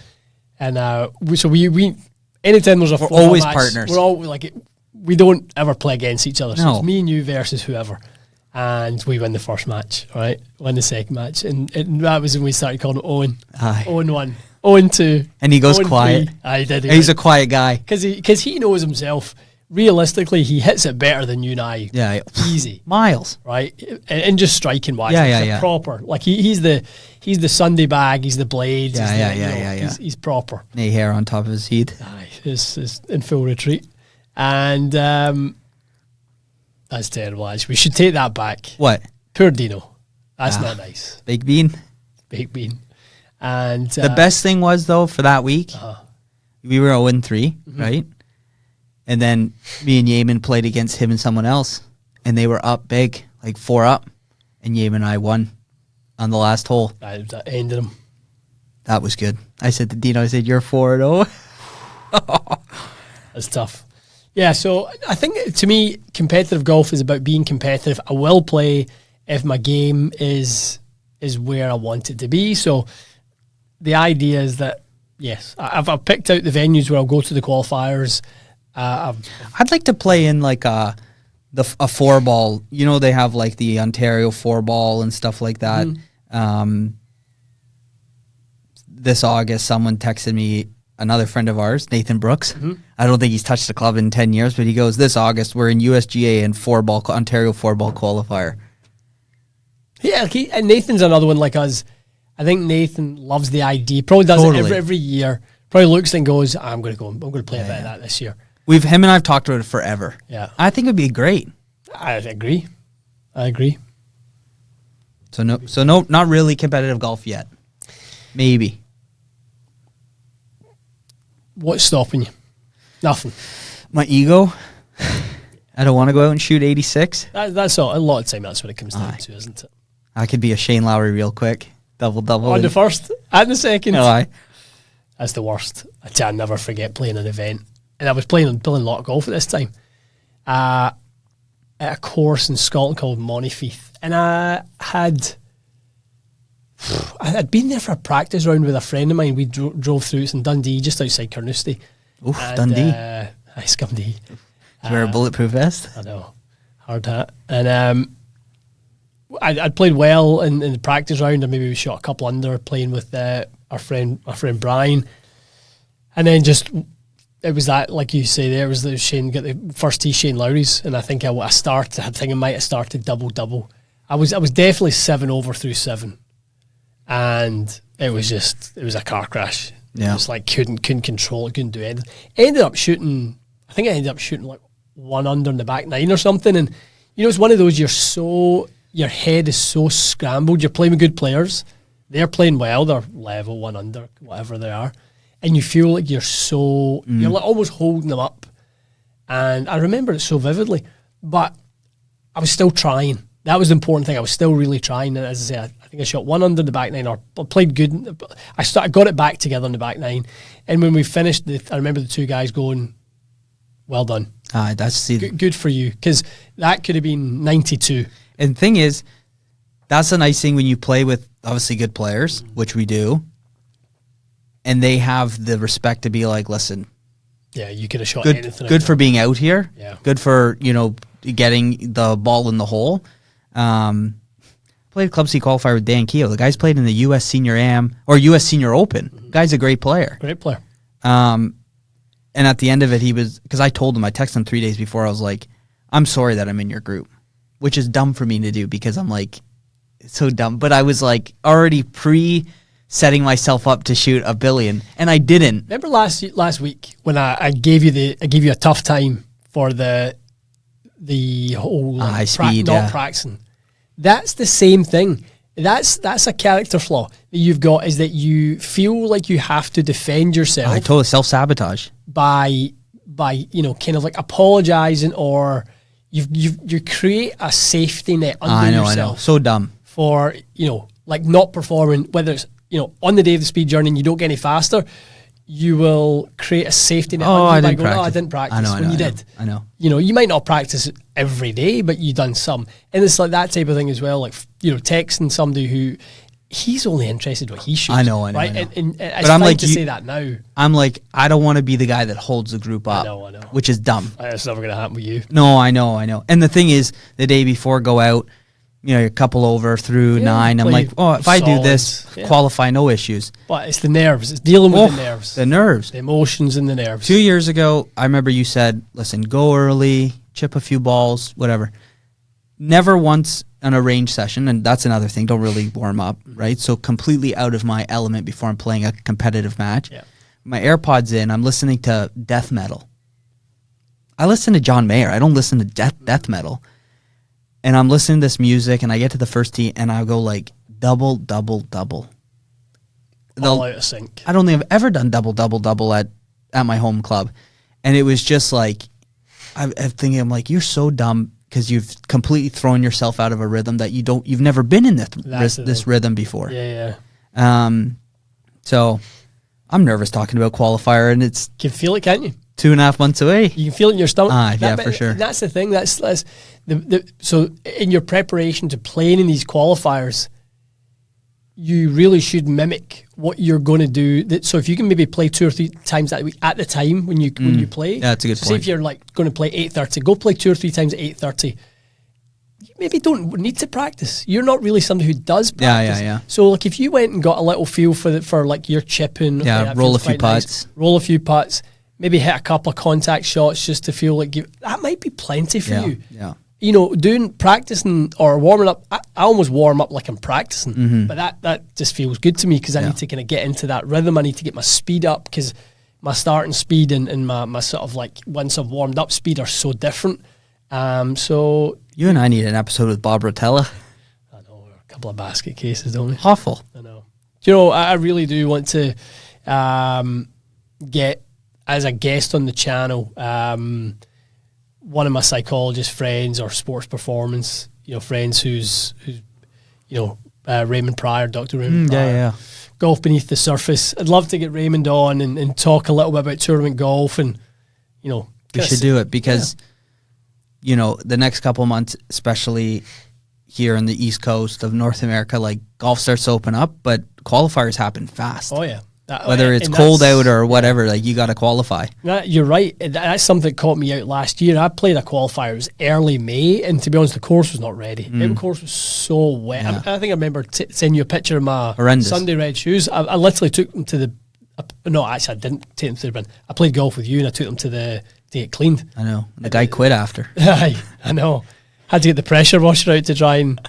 And we anytime there's we're always partners. We're all like, we don't ever play against each other. So No. it's me and you versus whoever. And we win the first match, right? Win the second match. And that was when we started calling it Owen. Aye. 0-1. 0-2. And he goes 0-3. quiet. I did. He's a quiet guy. Because he knows himself. Realistically, he hits it better than you and I. Yeah. Easy. Miles. Right? And just striking wise. Yeah. Proper. Like he's the Sunday bag, he's the blades. Yeah. He's proper. No hair on top of his head. Aye, is in full retreat. And that's terrible, actually. We should take that back. What? Poor Dino. That's not nice. Big Bean. Big Bean. And The best thing was, though, for that week, we were 0-3, right? And then me and Yeaman played against him and someone else, and they were up big, like 4 up, and Yeaman and I won on the last hole. that ended him. That was good. I said to Dino, you're 4-0. That's tough. Yeah, so I think, to me, competitive golf is about being competitive. I will play if my game is where I want it to be. So the idea is that, yes, I've picked out the venues where I'll go to the qualifiers. I'd like to play in like a 4-ball. You know, they have like the Ontario 4-ball and stuff like that. This August, someone texted me, another friend of ours, Nathan Brooks. I don't think he's touched the club in 10 years, but he goes, this August, we're in USGA and 4-ball, Ontario 4-ball qualifier. Yeah, and Nathan's another one like us. I think Nathan loves the idea. Probably does it every year. Probably looks and goes, I'm going to play a bit of that this year. Him and I've talked about it forever. Yeah. I think it would be great. I agree. So no, not really competitive golf yet. Maybe. What's stopping you? Nothing. My ego. I don't want to go out and shoot 86. That's all. A lot of time that's what it comes down to, isn't it? I could be a Shane Lowry real quick. Double. On the first and the second. No, That's the worst. I'll never forget playing an event. And I was playing lot golf at this time. At a course in Scotland called Montefieth. And I had been there for a practice round with a friend of mine. We drove through. It's in Dundee, just outside Carnoustie. Oof, Dundee. Scumdee. Wear a bulletproof vest. I know. Hard hat. And I'd played well in the practice round, and maybe we shot a couple under playing with our friend Brian, and then just it was that, like you say, there was the Shane got the first tee Shane Lowry's, and I think I might have started double. I was definitely 7 over through 7, and it was a car crash. Yeah, it was like couldn't control it, couldn't do anything. I ended up shooting like 1 under in the back 9 or something, and it's one of those your head is so scrambled. You're playing with good players, they're playing well, they're level 1 under, whatever they are, and you feel like you're like almost holding them up. And I remember it so vividly, but I was still trying. That was the important thing. I was still really trying. And as I say, I think I shot 1 under the back 9, or played good. I got it back together in the back 9. And when we finished, I remember the 2 guys going, "Well done." That's good for you, because that could have been 92. And the thing is, that's the nice thing when you play with obviously good players, which we do, and they have the respect to be like, "Listen, yeah, you could have shot anything." Good for being out here. Yeah. Good for getting the ball in the hole. Played Club C qualifier with Dan Keogh. The guy's played in the U.S. Senior Am or U.S. Senior Open. Mm-hmm. Guy's a great player. Great player. And at the end of it, because I told him, I texted him 3 days before, I was like, "I'm sorry that I'm in your group," which is dumb for me to do, because I'm like, it's so dumb. But I was like already setting myself up to shoot a billion, and I didn't. Remember last week when I gave you a tough time for the whole high speed, not practicing. That's the same thing. That's a character flaw that you've got, is that you feel like you have to defend yourself. I totally self-sabotage by kind of like apologizing, or you create a safety net under yourself. I know. So dumb. For like not performing, whether it's on the day of the speed journey and you don't get any faster, you will create a safety net. I didn't practice. I know, when you did. I know. You might not practice every day, but you done some. And it's like that type of thing as well. Like, texting somebody who he's only interested in what he shoots. I know. Right? I know. And it's fine like to say that now. I'm like, I don't want to be the guy that holds the group up. I know. Which is dumb. It's never going to happen with you. No, I know. And the thing is, the day before, go out, a couple over through 9. I'm like, if I do this, qualify, no issues. But it's the nerves. It's dealing with the nerves. The nerves. The emotions and the nerves. 2 years ago, I remember you said, "Listen, go early, chip a few balls, whatever." Never once on a range session, and that's another thing, don't really warm up, right? So completely out of my element before I'm playing a competitive match. Yeah. My AirPods in, I'm listening to death metal. I listen to John Mayer. I don't listen to death metal. And I'm listening to this music, and I get to the first tee, and I go like, double, double, double. All out of sync. I don't think I've ever done double, double, double at my home club. And it was just like, I'm thinking, I'm like, you're so dumb, because you've completely thrown yourself out of a rhythm that you've never been in this rhythm before. Yeah. So I'm nervous talking about qualifier, and it's... You can feel it, can't you? 2.5 months away. You can feel it in your stomach. For sure. That's the thing. So in your preparation to playing in these qualifiers, you really should mimic what you're going to do. So if you can maybe play 2 or 3 times that week at the time when you play. Yeah, that's a good point. Say if you're like going to play 8:30, go play 2 or 3 times at 8:30. You maybe don't need to practice. You're not really somebody who does practice. Yeah. So like if you went and got a little feel for like your chipping. Roll a few putts. Roll a few putts. Maybe hit a couple of contact shots just to feel like that might be plenty for you. Yeah. Doing practicing or warming up, I almost warm up like I'm practicing, but that just feels good to me, because I need to kind of get into that rhythm. I need to get my speed up, because my starting speed and my sort of like once I've warmed up speed are so different. So you and I need an episode with Bob Rotella. I know, a couple of basket cases, don't we? Awful. I know. I really do want to get as a guest on the channel. One of my psychologist friends or sports performance, friends who's Raymond Pryor, Dr. Raymond Pryor. Golf Beneath the Surface. I'd love to get Raymond on and talk a little bit about tournament golf, and we should do it, because the next couple of months, especially here on the East Coast of North America, like golf starts to open up, but qualifiers happen fast. Oh yeah. Whether it's cold out or whatever, like you got to qualify. You're right. That's something that caught me out last year. I played a qualifier. It was early May, and to be honest, the course was not ready. The course was so wet. Yeah. I think I remember sending you a picture of my Horrendous. Sunday red shoes. I literally took them to the. No, actually, I didn't take them to the bin. I played golf with you, and I took them to get cleaned. I know. The guy quit after. I know. Had to get the pressure washer out to try and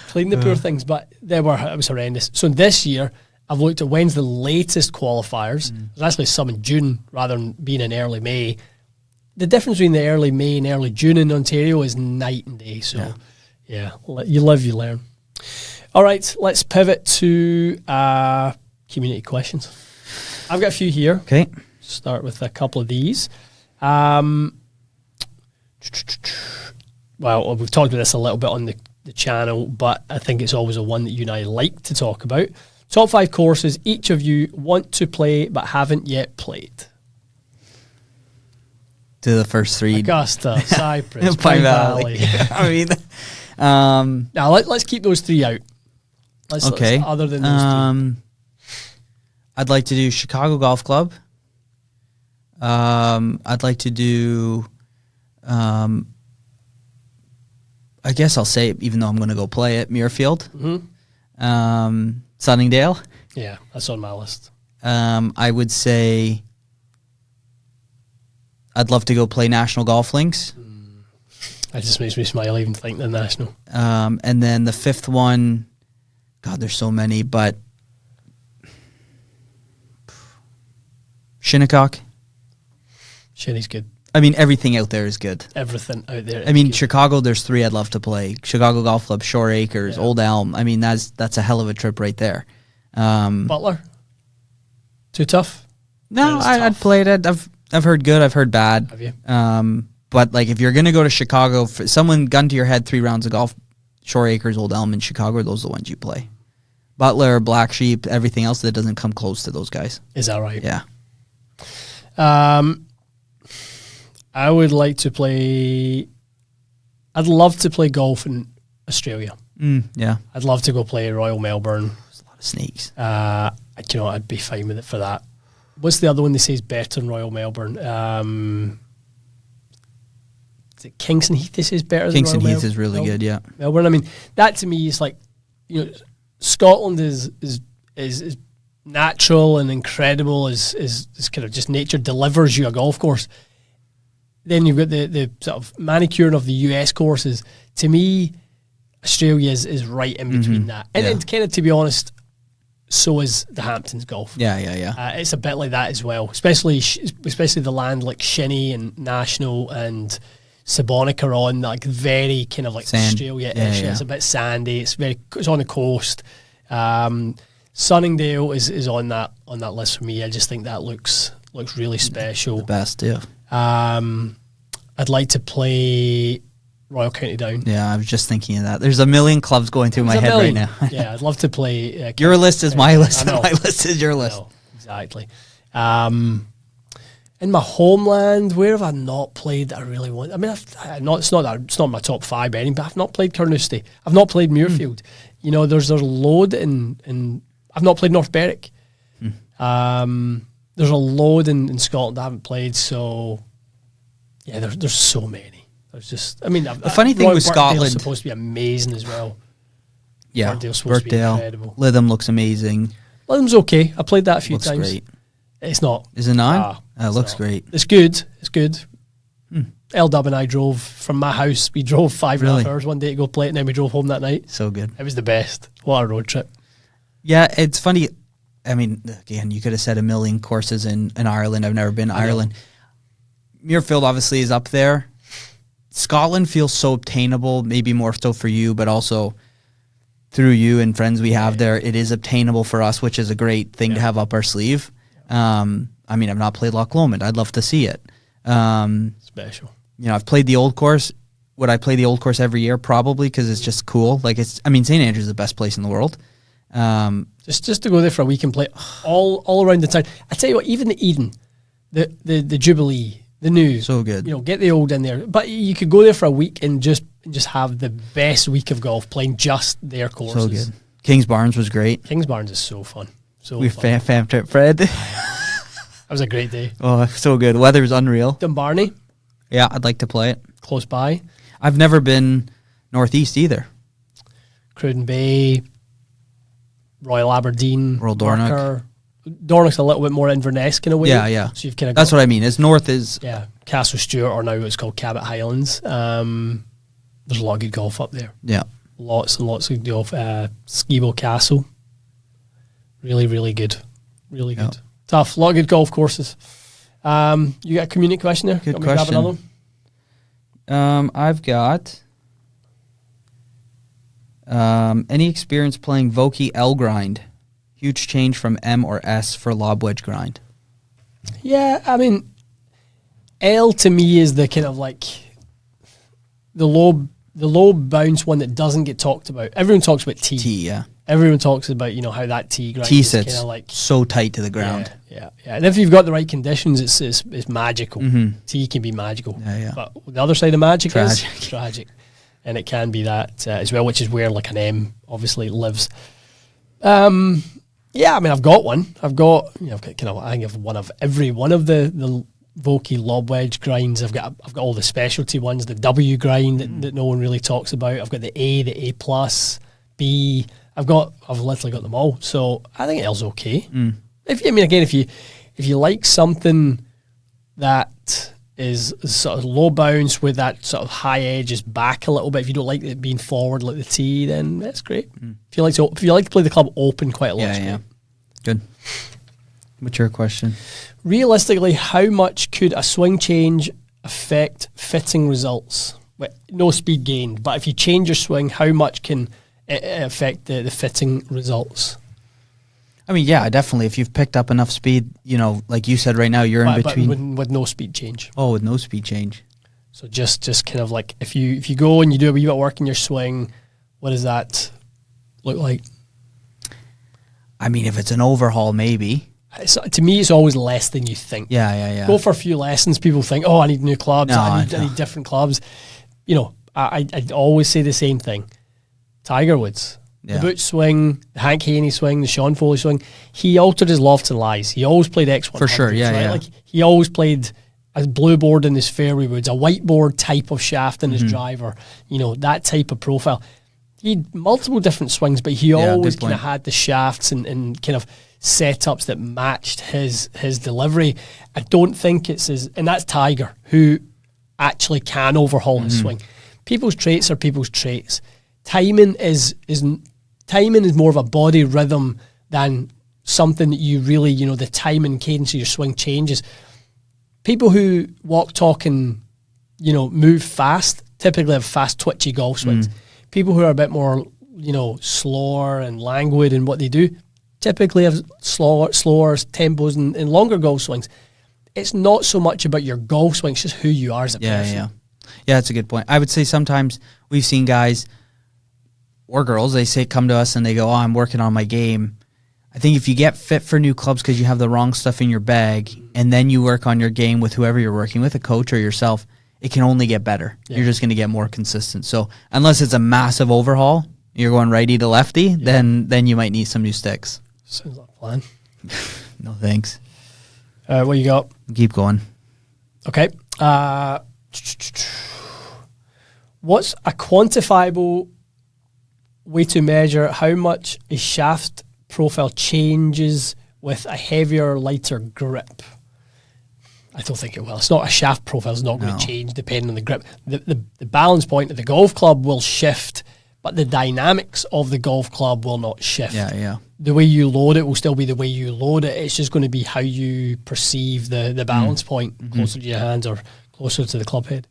clean the poor things, but it was horrendous. So this year, I've looked at when's the latest qualifiers. There's actually some in June rather than being in early May. The difference between the early May and early June in Ontario is night and day. So, yeah you live, you learn. All right, let's pivot to community questions. I've got a few here. Okay. Start with a couple of these. Well, we've talked about this a little bit on the channel, but I think it's always a one that you and I like to talk about. Top 5 courses each of you want to play but haven't yet played. To the first 3. Augusta, Cypress, Pine Valley. I mean, now let's keep those 3 out. Okay. Other than those 3. I'd like to do Chicago Golf Club. I'd like to do, I guess I'll say it, even though I'm going to go play it, Muirfield. Sunningdale. Yeah, that's on my list. I would say I'd love to go play National Golf Links. That just makes me smile even thinking the National. And then the 5th one, God, there's so many, but Shinnecock. Shinny's good. I mean, everything out there is good. Everything out there. I mean, good. Chicago, there's 3 I'd love to play. Chicago Golf Club, Shore Acres, Old Elm. I mean, that's a hell of a trip right there. Butler? Too tough? No, I'd played it. I've heard good. I've heard bad. Have you? But like, if you're going to go to Chicago, for someone gun to your head, 3 rounds of golf, Shore Acres, Old Elm, and Chicago, those are the ones you play. Butler, Black Sheep, everything else that doesn't come close to those guys. Is that right? Yeah. I would like to play. I'd love to play golf in Australia. Yeah. I'd love to go play Royal Melbourne. There's a lot of snakes. I'd be fine with it for that. What's the other one they say is better than Royal Melbourne? Is it Kingston Heath? They say is better than Kingston Royal Heath is really good. Yeah. Melbourne. I mean, that to me is like, Scotland is natural and incredible. Is kind of just nature delivers you a golf course. Then you've got the sort of manicuring of the US courses. To me, Australia is right in between that. And kind of, to be honest, so is the Hamptons golf. Yeah. It's a bit like that as well, especially the land like Shinny and National and Sabonic are on, like very kind of like Australia-ish. Yeah. It's a bit sandy. It's on the coast. Sunningdale is on that list for me. I just think that looks really special. The best, yeah. I'd like to play Royal County Down. Yeah, I was just thinking of that. There's a million clubs going through my head right now. Yeah, I'd love to play. Your list is my list, and my list is your list. Exactly. In my homeland, where have I not played that I really want? I mean, it's not my top 5 by any, but I've not played Carnoustie. I've not played Muirfield. There's a load in. I've not played North Berwick. There's a load in Scotland I haven't played, so yeah, there's so many. There's just, I mean, the funny thing with Scotland, supposed to be amazing as well. Yeah, Birkdale's supposed to be incredible. Lytham looks amazing. Lytham's okay. I played that a few looks times. Great. It's not. Is it not? It looks not. great. It's good. LW and I drove from my house. We drove 5.5 hours one day to go play it, and then we drove home that night. So good. It was the best. What a road trip. Yeah, it's funny. I mean, again, you could have said a million courses in Ireland. I've never been to Ireland. Muirfield obviously is up there. Scotland feels so obtainable, maybe more so for you, but also through you and friends we have there, it is obtainable for us, which is a great thing to have up our sleeve. I mean, I've not played Loch Lomond. I'd love to see it. Special. I've played the old course. Would I play the old course every year? Probably, because it's just cool. Like, St. Andrews is the best place in the world. Just to go there for a week and play all around the town. I tell you what, even the Eden, the Jubilee, the new, so good. Get the old in there. But you could go there for a week and just have the best week of golf playing just their courses. So good. Kings Barnes was great. Kings Barnes is so fun. So We fam trip, Fred. That was a great day. Oh, so good. Weather's unreal. Dumbarnie, Yeah, I'd like to play it. close by. I've never been northeast either. Cruden Bay, Royal Aberdeen, Royal Dornoch. Burker. Dornoch's a little bit more Inverness in a way. Yeah, yeah. So you've kind of That's what I mean. As north is... yeah, Castle Stewart, or now it's called Cabot Highlands. There's a lot of good golf up there. Yeah. Lots and lots of golf. Skibo Castle, really, really good. Really good. Yeah. Tough. A lot of good golf courses. You got a community question there? Good Want me to grab question. another one? I've got... any experience playing Vokey L grind? Huge change from M or S for lob wedge grind. Yeah, I mean, L to me is the kind of like the low bounce one that doesn't get talked about. Everyone talks about T. T, yeah. Everyone talks about, you know, how that T grind T is sits kind of like so tight to the ground. Yeah. And if you've got the right conditions, it's magical. Mhm. T can be magical. Yeah. But the other side of magic Tragic. is tragic. And it can be that as well, which is where like an M obviously lives. Yeah, I mean, I've got one. I've got kind of, I think I've one of every one of the Vokey lob wedge grinds. I've got all the specialty ones, the W grind that no one really talks about. I've got the A plus, B. I've literally got them all. So I think L's okay. If you like something that is sort of low bounce with that sort of high edges back a little bit, if you don't like it being forward like the T, then that's great. If you like to play the club open quite a lot, Yeah. Good. What's your question? Realistically, how much could a swing change affect fitting results? No speed gained, but if you change your swing, how much can it affect the fitting results? I mean, yeah, definitely. If you've picked up enough speed, you know, like you said right now, you're in between. But with no speed change. Oh, with no speed change. So just kind of like if you go and you do a wee bit of work in your swing, what does that look like? I mean, if it's an overhaul, maybe. To me, it's always less than you think. Yeah. Go for a few lessons. People think, oh, I need new clubs. No, I need different clubs. You know, I always say the same thing. Tiger Woods, the boot swing, the Hank Haney swing, the Sean Foley swing. He altered his lofts and lies. He always played X100s. For sure, yeah. Like he always played a blue board in his fairway woods, a whiteboard type of shaft in his driver. You know, that type of profile. He had multiple different swings, but he always kind of had the shafts and kind of setups that matched his delivery. I don't think it's and that's Tiger, who actually can overhaul his swing. People's traits are people's traits. Timing is more of a body rhythm than something that you really, you know, the time and cadence of your swing changes. People who walk, talk, and, you know, move fast typically have fast, twitchy golf swings. People who are a bit more, you know, slower and languid in what they do typically have slower tempos and longer golf swings. It's not so much about your golf swing, it's just who you are as a person. Yeah, that's a good point. I would say sometimes we've seen guys or girls, they say, come to us and they go, oh, I'm working on my game. I think if you get fit for new clubs because you have the wrong stuff in your bag and then you work on your game with whoever you're working with, a coach or yourself, it can only get better. Yeah. You're just going to get more consistent. So unless it's a massive overhaul, you're going righty to lefty, then you might need some new sticks. Sounds like a plan. No thanks. What you got? Keep going. Okay. What's a quantifiable way to measure how much a shaft profile changes with a heavier, lighter grip? I don't think it will. It's not a shaft profile. It's not going to change depending on the grip. The balance point of the golf club will shift, but the dynamics of the golf club will not shift. Yeah. The way you load it will still be the way you load it. It's just going to be how you perceive the balance point closer to your hands or closer to the club head.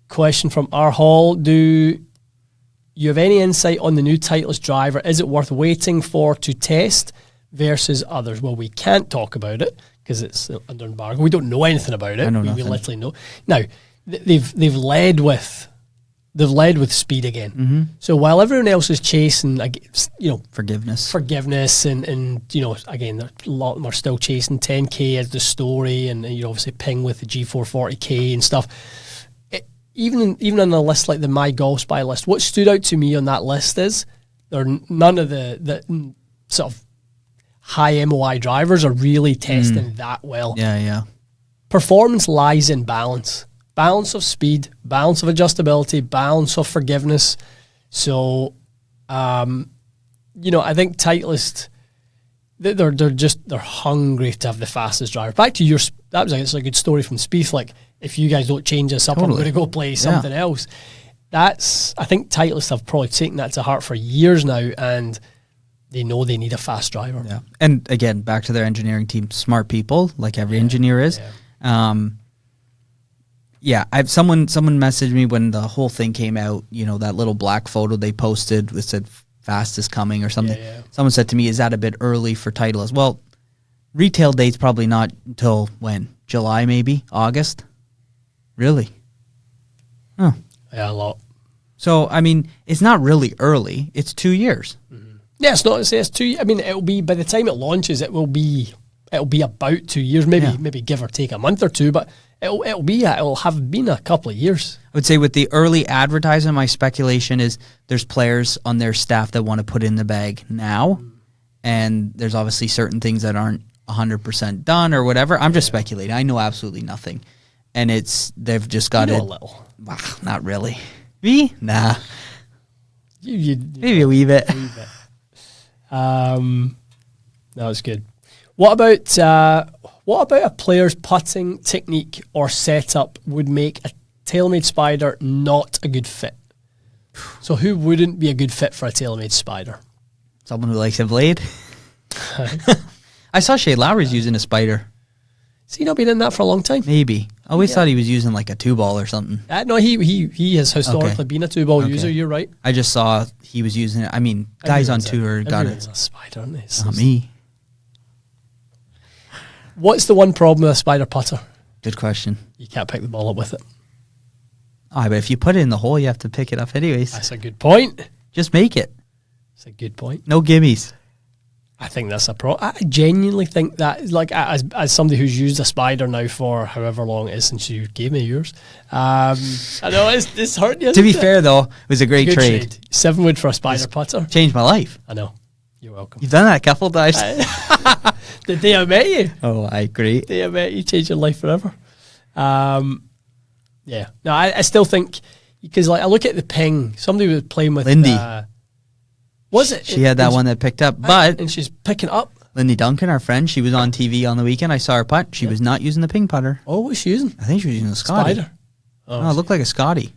Question from R. Hall. Do you have any insight on the new Titleist driver? Is it worth waiting for to test versus others? Well, we can't talk about it because it's under embargo. We don't know anything about it. We literally know. Now, they've led with speed again. So while everyone else is chasing, you know, forgiveness, and you know, again, a lot of them are still chasing 10K as the story, and you know, obviously Ping with the G440K and stuff. Even on a list like the My Golf Spy list, what stood out to me on that list is there are none of the sort of high MOI drivers are really testing that well. Yeah. Performance lies in balance. Balance of speed, balance of adjustability, balance of forgiveness. So, I think Titleist, they're hungry to have the fastest driver. Back to it's a good story from Spieth. Like, if you guys don't change this up, I'm going to go play something else. I think Titleist have probably taken that to heart for years now, and they know they need a fast driver. Yeah. And again, back to their engineering team, smart people, like every engineer is. Someone messaged me when the whole thing came out, that little black photo they posted that said fast is coming or something. Yeah. Someone said to me, is that a bit early for Titleist? Well, retail date's probably not until when? July, maybe? August? Really? Huh. Yeah, a lot. So, I mean, it's not really early. It's 2 years. Mm-hmm. Yeah, it's not. It's 2. I mean, it'll be, by the time it launches, it'll be about 2 years, maybe give or take a month or two, but it'll have been a couple of years. I would say with the early advertising, my speculation is there's players on their staff that want to put in the bag now, and there's obviously certain things that aren't 100% done or whatever. I'm just speculating. I know absolutely nothing. And they've just got a little. Not really. Me? Nah. Maybe a wee bit. No, it's good. What about a player's putting technique or setup would make a TaylorMade Spider not a good fit? So who wouldn't be a good fit for a TaylorMade Spider? Someone who likes a blade. I saw Shane Lowry's using a Spider. Has he not been in that for a long time? Maybe. I always thought he was using like a 2-ball or something. No, he has historically been a 2-ball user. You're right. I just saw he was using it. I mean, guys on tour got it. A Spider, aren't they? Not me. What's the one problem with a Spider putter? Good question. You can't pick the ball up with it. But if you put it in the hole, you have to pick it up anyways. That's a good point. Just make it. That's a good point. No gimmies. I think that's a pro. I genuinely think that, like, as somebody who's used a Spider now for however long it is since you gave me yours, I know it's hurting you. To be fair, though, it was a great trade. 7 wood for a Spider putter. Changed my life. I know. You're welcome. You've done that a couple of times. The day I met you. Oh, I agree. The day I met you changed your life forever. Yeah. No, I still think, because like I look at the ping, somebody was playing with Lindy. Was it? She had that one that picked up, and she's picking up. Lindy Duncan, our friend, she was on TV on the weekend. I saw her putt. She was not using the ping putter. Oh, what's she using? I think she was using a Scotty. Spider. Oh, it looked like a Scotty.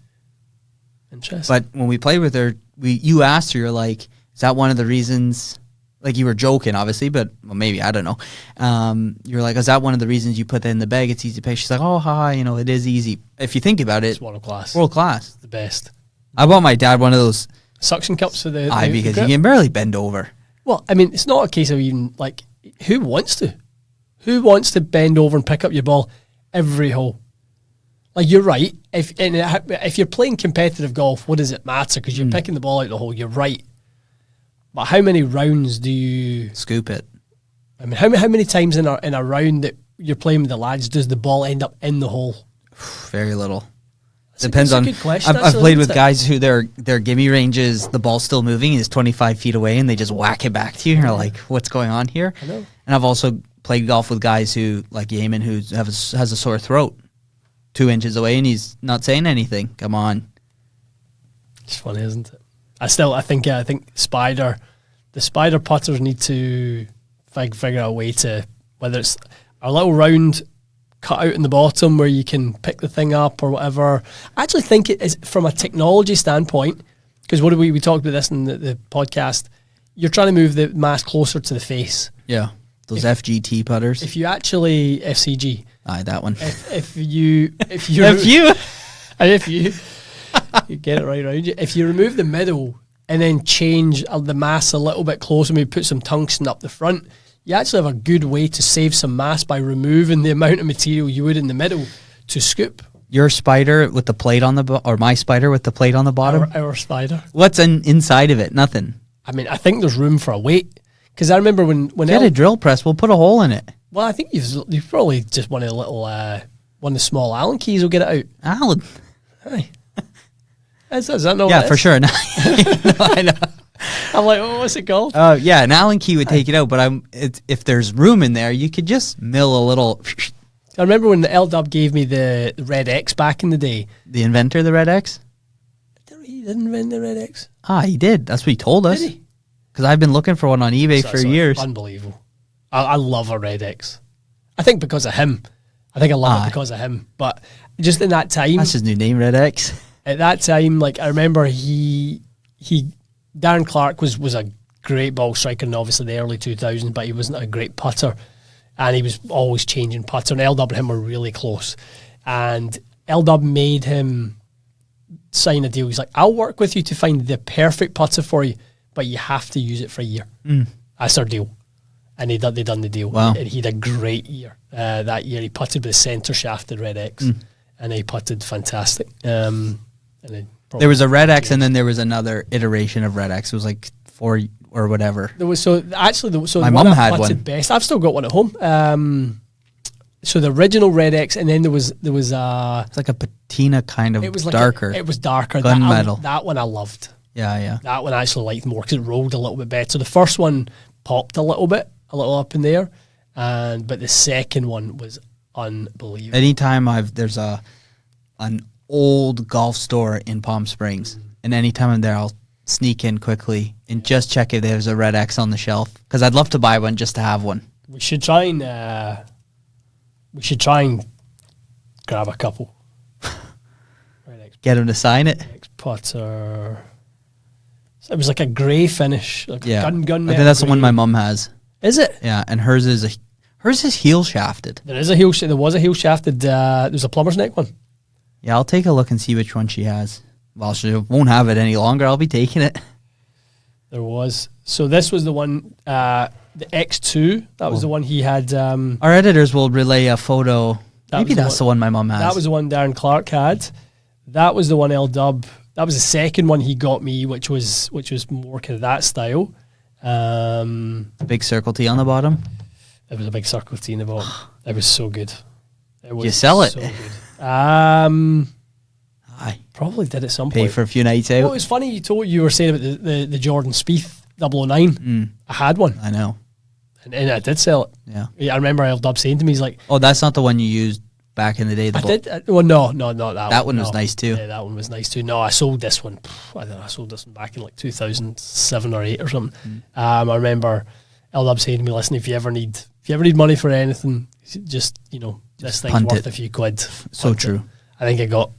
Interesting. But when we played with her, you asked her, you're like, is that one of the reasons? Like, you were joking, obviously, but maybe, I don't know. You're like, is that one of the reasons you put that in the bag? It's easy to pay. She's like, oh, haha, it is easy. If you think about it, it's world class. World class. The best. I bought my dad one of those suction cups for the because grip. you can barely bend over. Well, I mean, it's not a case of even, like, who wants to? Who wants to bend over and pick up your ball every hole? Like, you're right. If you're playing competitive golf, what does it matter? Because you're picking the ball out the hole. You're right. But how many rounds do you scoop it? I mean, how many times in a round that you're playing with the lads does the ball end up in the hole? Very little. Depends on. A good question, I've played with guys who their gimme range is the ball's still moving, is 25 feet away, and they just whack it back to you. And you're like, what's going on here? I know. And I've also played golf with guys who, like Yeaman, who has a sore throat 2 inches away, and he's not saying anything. Come on. It's funny, isn't it? I think the Spider putters need to figure out a way to, whether it's a little round cut out in the bottom where you can pick the thing up or whatever. I actually think it is, from a technology standpoint, because what we talked about this in the podcast, you're trying to move the mass closer to the face. Yeah, those FGT putters. If you actually FCG, aye, that one. If you you get it right around you. If you remove the middle and then change the mass a little bit closer, maybe put some tungsten up the front, you actually have a good way to save some mass by removing the amount of material you would in the middle to scoop. Your Spider with the plate on the or my Spider with the plate on the bottom? Our Spider. What's inside of it? Nothing. I mean, I think there's room for a weight. Because I remember when get a drill press, we'll put a hole in it. Well, I think you've probably just one of the little one of the small Allen keys will get it out. Allen. Aye. Is that not yeah, for sure. No, I know. I'm like, oh, what's it called? Oh, yeah, an Allen key would take it out, but if there's room in there, you could just mill a little. I remember when the L-Dub gave me the Red X back in the day. The inventor of the Red X? He didn't invent the Red X. Ah, he did. That's what he told us. Did he? Because I've been looking for one on eBay for years. Unbelievable. I love a Red X. I think because of him. I think I love it because of him. But just in that time. That's his new name, Red X. At that time, like, I remember Darren Clark was a great ball striker in obviously the early 2000s, but he wasn't a great putter. And he was always changing putter. And L-Dub and him were really close. And L-Dub made him sign a deal. He's like, I'll work with you to find the perfect putter for you, but you have to use it for a year. That's our deal. And they done the deal. Wow. And he had a great year. That year he putted with the centre shafted Red X. And he putted fantastic. And then there was a Red X and then there was another iteration of Red X. It was like 4 or whatever. There was my mum had one. Best. I've still got one at home. So the original Red X, and then there was it's like a patina kind of. It was like darker. It was darker. Gunmetal. That one I loved. Yeah. That one I actually liked more because it rolled a little bit better. The first one popped a little up in there, but the second one was unbelievable. Anytime there's an old golf store in Palm Springs, and anytime I'm there, I'll sneak in quickly and just check if there's a Red X on the shelf because I'd love to buy one just to have one. We should try and grab a couple. Red X. Get him to sign it. X putter. It was like a grey finish, like gun. I think that's the one my mum has. Is it? Yeah, and hers is heel shafted. There was a heel shafted. There's a plumber's neck one. Yeah, I'll take a look and see which one she has. Well, she won't have it any longer. I'll be taking it. There was. So this was the one, the X2. That was the one he had. Our editors will relay a photo. Maybe that's the one my mum has. That was the one Darren Clark had. That was the one L-Dub. That was the second one he got me, which was more kind of that style. Big circle tee on the bottom. It was a big circle tee in the bottom. It was so good. It was you sell it? So good. I probably did at some pay point. for a few nights out. Well, it was funny you were saying about the Jordan Spieth 009. I had one. I know. And I did sell it. Yeah. I remember L-Dub saying to me, he's like, oh, that's not the one you used back in the day. Well, no, not that one. That one was nice too. Yeah, that one was nice too. No, I sold this one. I don't know, I sold this one back in like 2007 or 8 or something. I remember L-Dub saying to me, listen, if you ever need money for anything, just, this thing's worth a few quid. So true. I think I got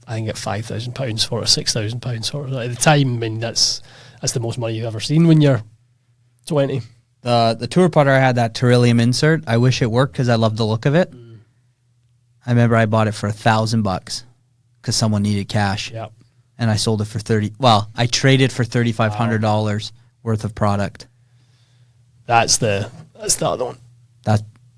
£5,000 for it, £6,000 for it. At the time, I mean, that's the most money you've ever seen when you're 20. The tour putter, I had that Terillium insert. I wish it worked because I love the look of it. I remember I bought it for $1,000 because someone needed cash. Yep. And I sold it for I traded for $3,500 worth of product. That's the other one.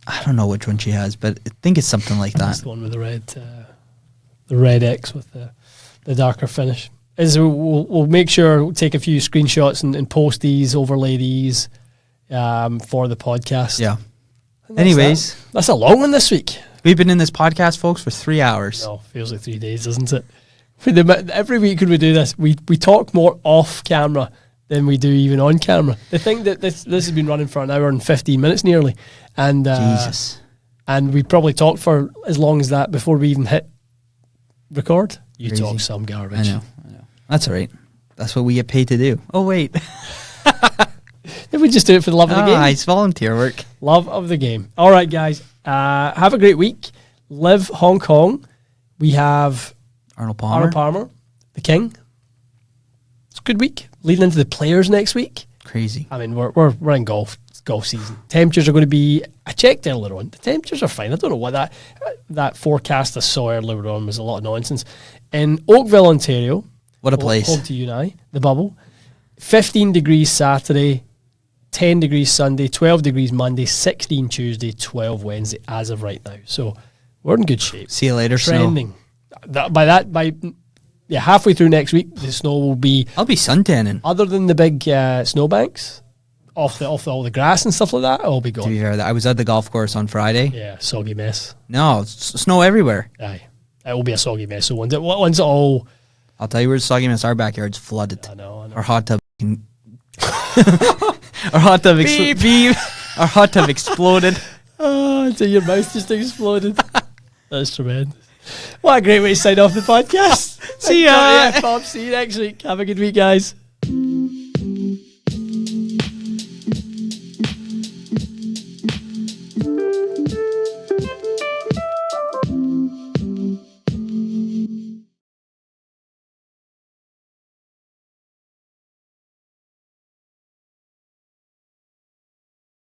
I don't know which one she has, but I think it's something like that. That's the one with the red X with the darker finish. We'll make sure we'll take a few screenshots and post these, overlay these for the podcast. Yeah. Anyways, that's a long one this week. We've been in this podcast, folks, for 3 hours. No, feels like 3 days, doesn't it? Every week when we do this, we talk more off camera than we do even on camera. The thing that this has been running for an hour and 15 minutes nearly, and Jesus, and we probably talked for as long as that before we even hit record. You Crazy. talk some garbage. I know. That's all right. That's what we get paid to do. Oh wait, did we just do it for the love of the game? It's volunteer work. Love of the game. All right, guys. Have a great week. LIV Hong Kong. We have Arnold Palmer, the King. It's a good week. Leading into the Players next week. Crazy. I mean, we're in golf. It's golf season. Temperatures are going to be. I checked earlier on. The temperatures are fine. I don't know what that forecast I saw earlier on was a lot of nonsense. In Oakville, Ontario. What a place. Home to you and I. The bubble. 15 degrees Saturday. 10 degrees Sunday, 12 degrees Monday, 16 Tuesday, 12 Wednesday as of right now. So we're in good shape. See you later, Trending. By halfway through next week, the snow will be... I'll be suntanning. Other than the big snowbanks, off all the grass and stuff like that, it'll be gone. To be fair, I was at the golf course on Friday. Yeah, soggy mess. No, snow everywhere. Aye. It will be a soggy mess. So once it all... I'll tell you where the soggy mess, our backyard's flooded. I know. Our hot tub Our hot tub our hot tub exploded. Oh, so your mouth just exploded. That's tremendous. What a great way to sign off the podcast. See ya. Bob. See you next week. Have a good week, guys.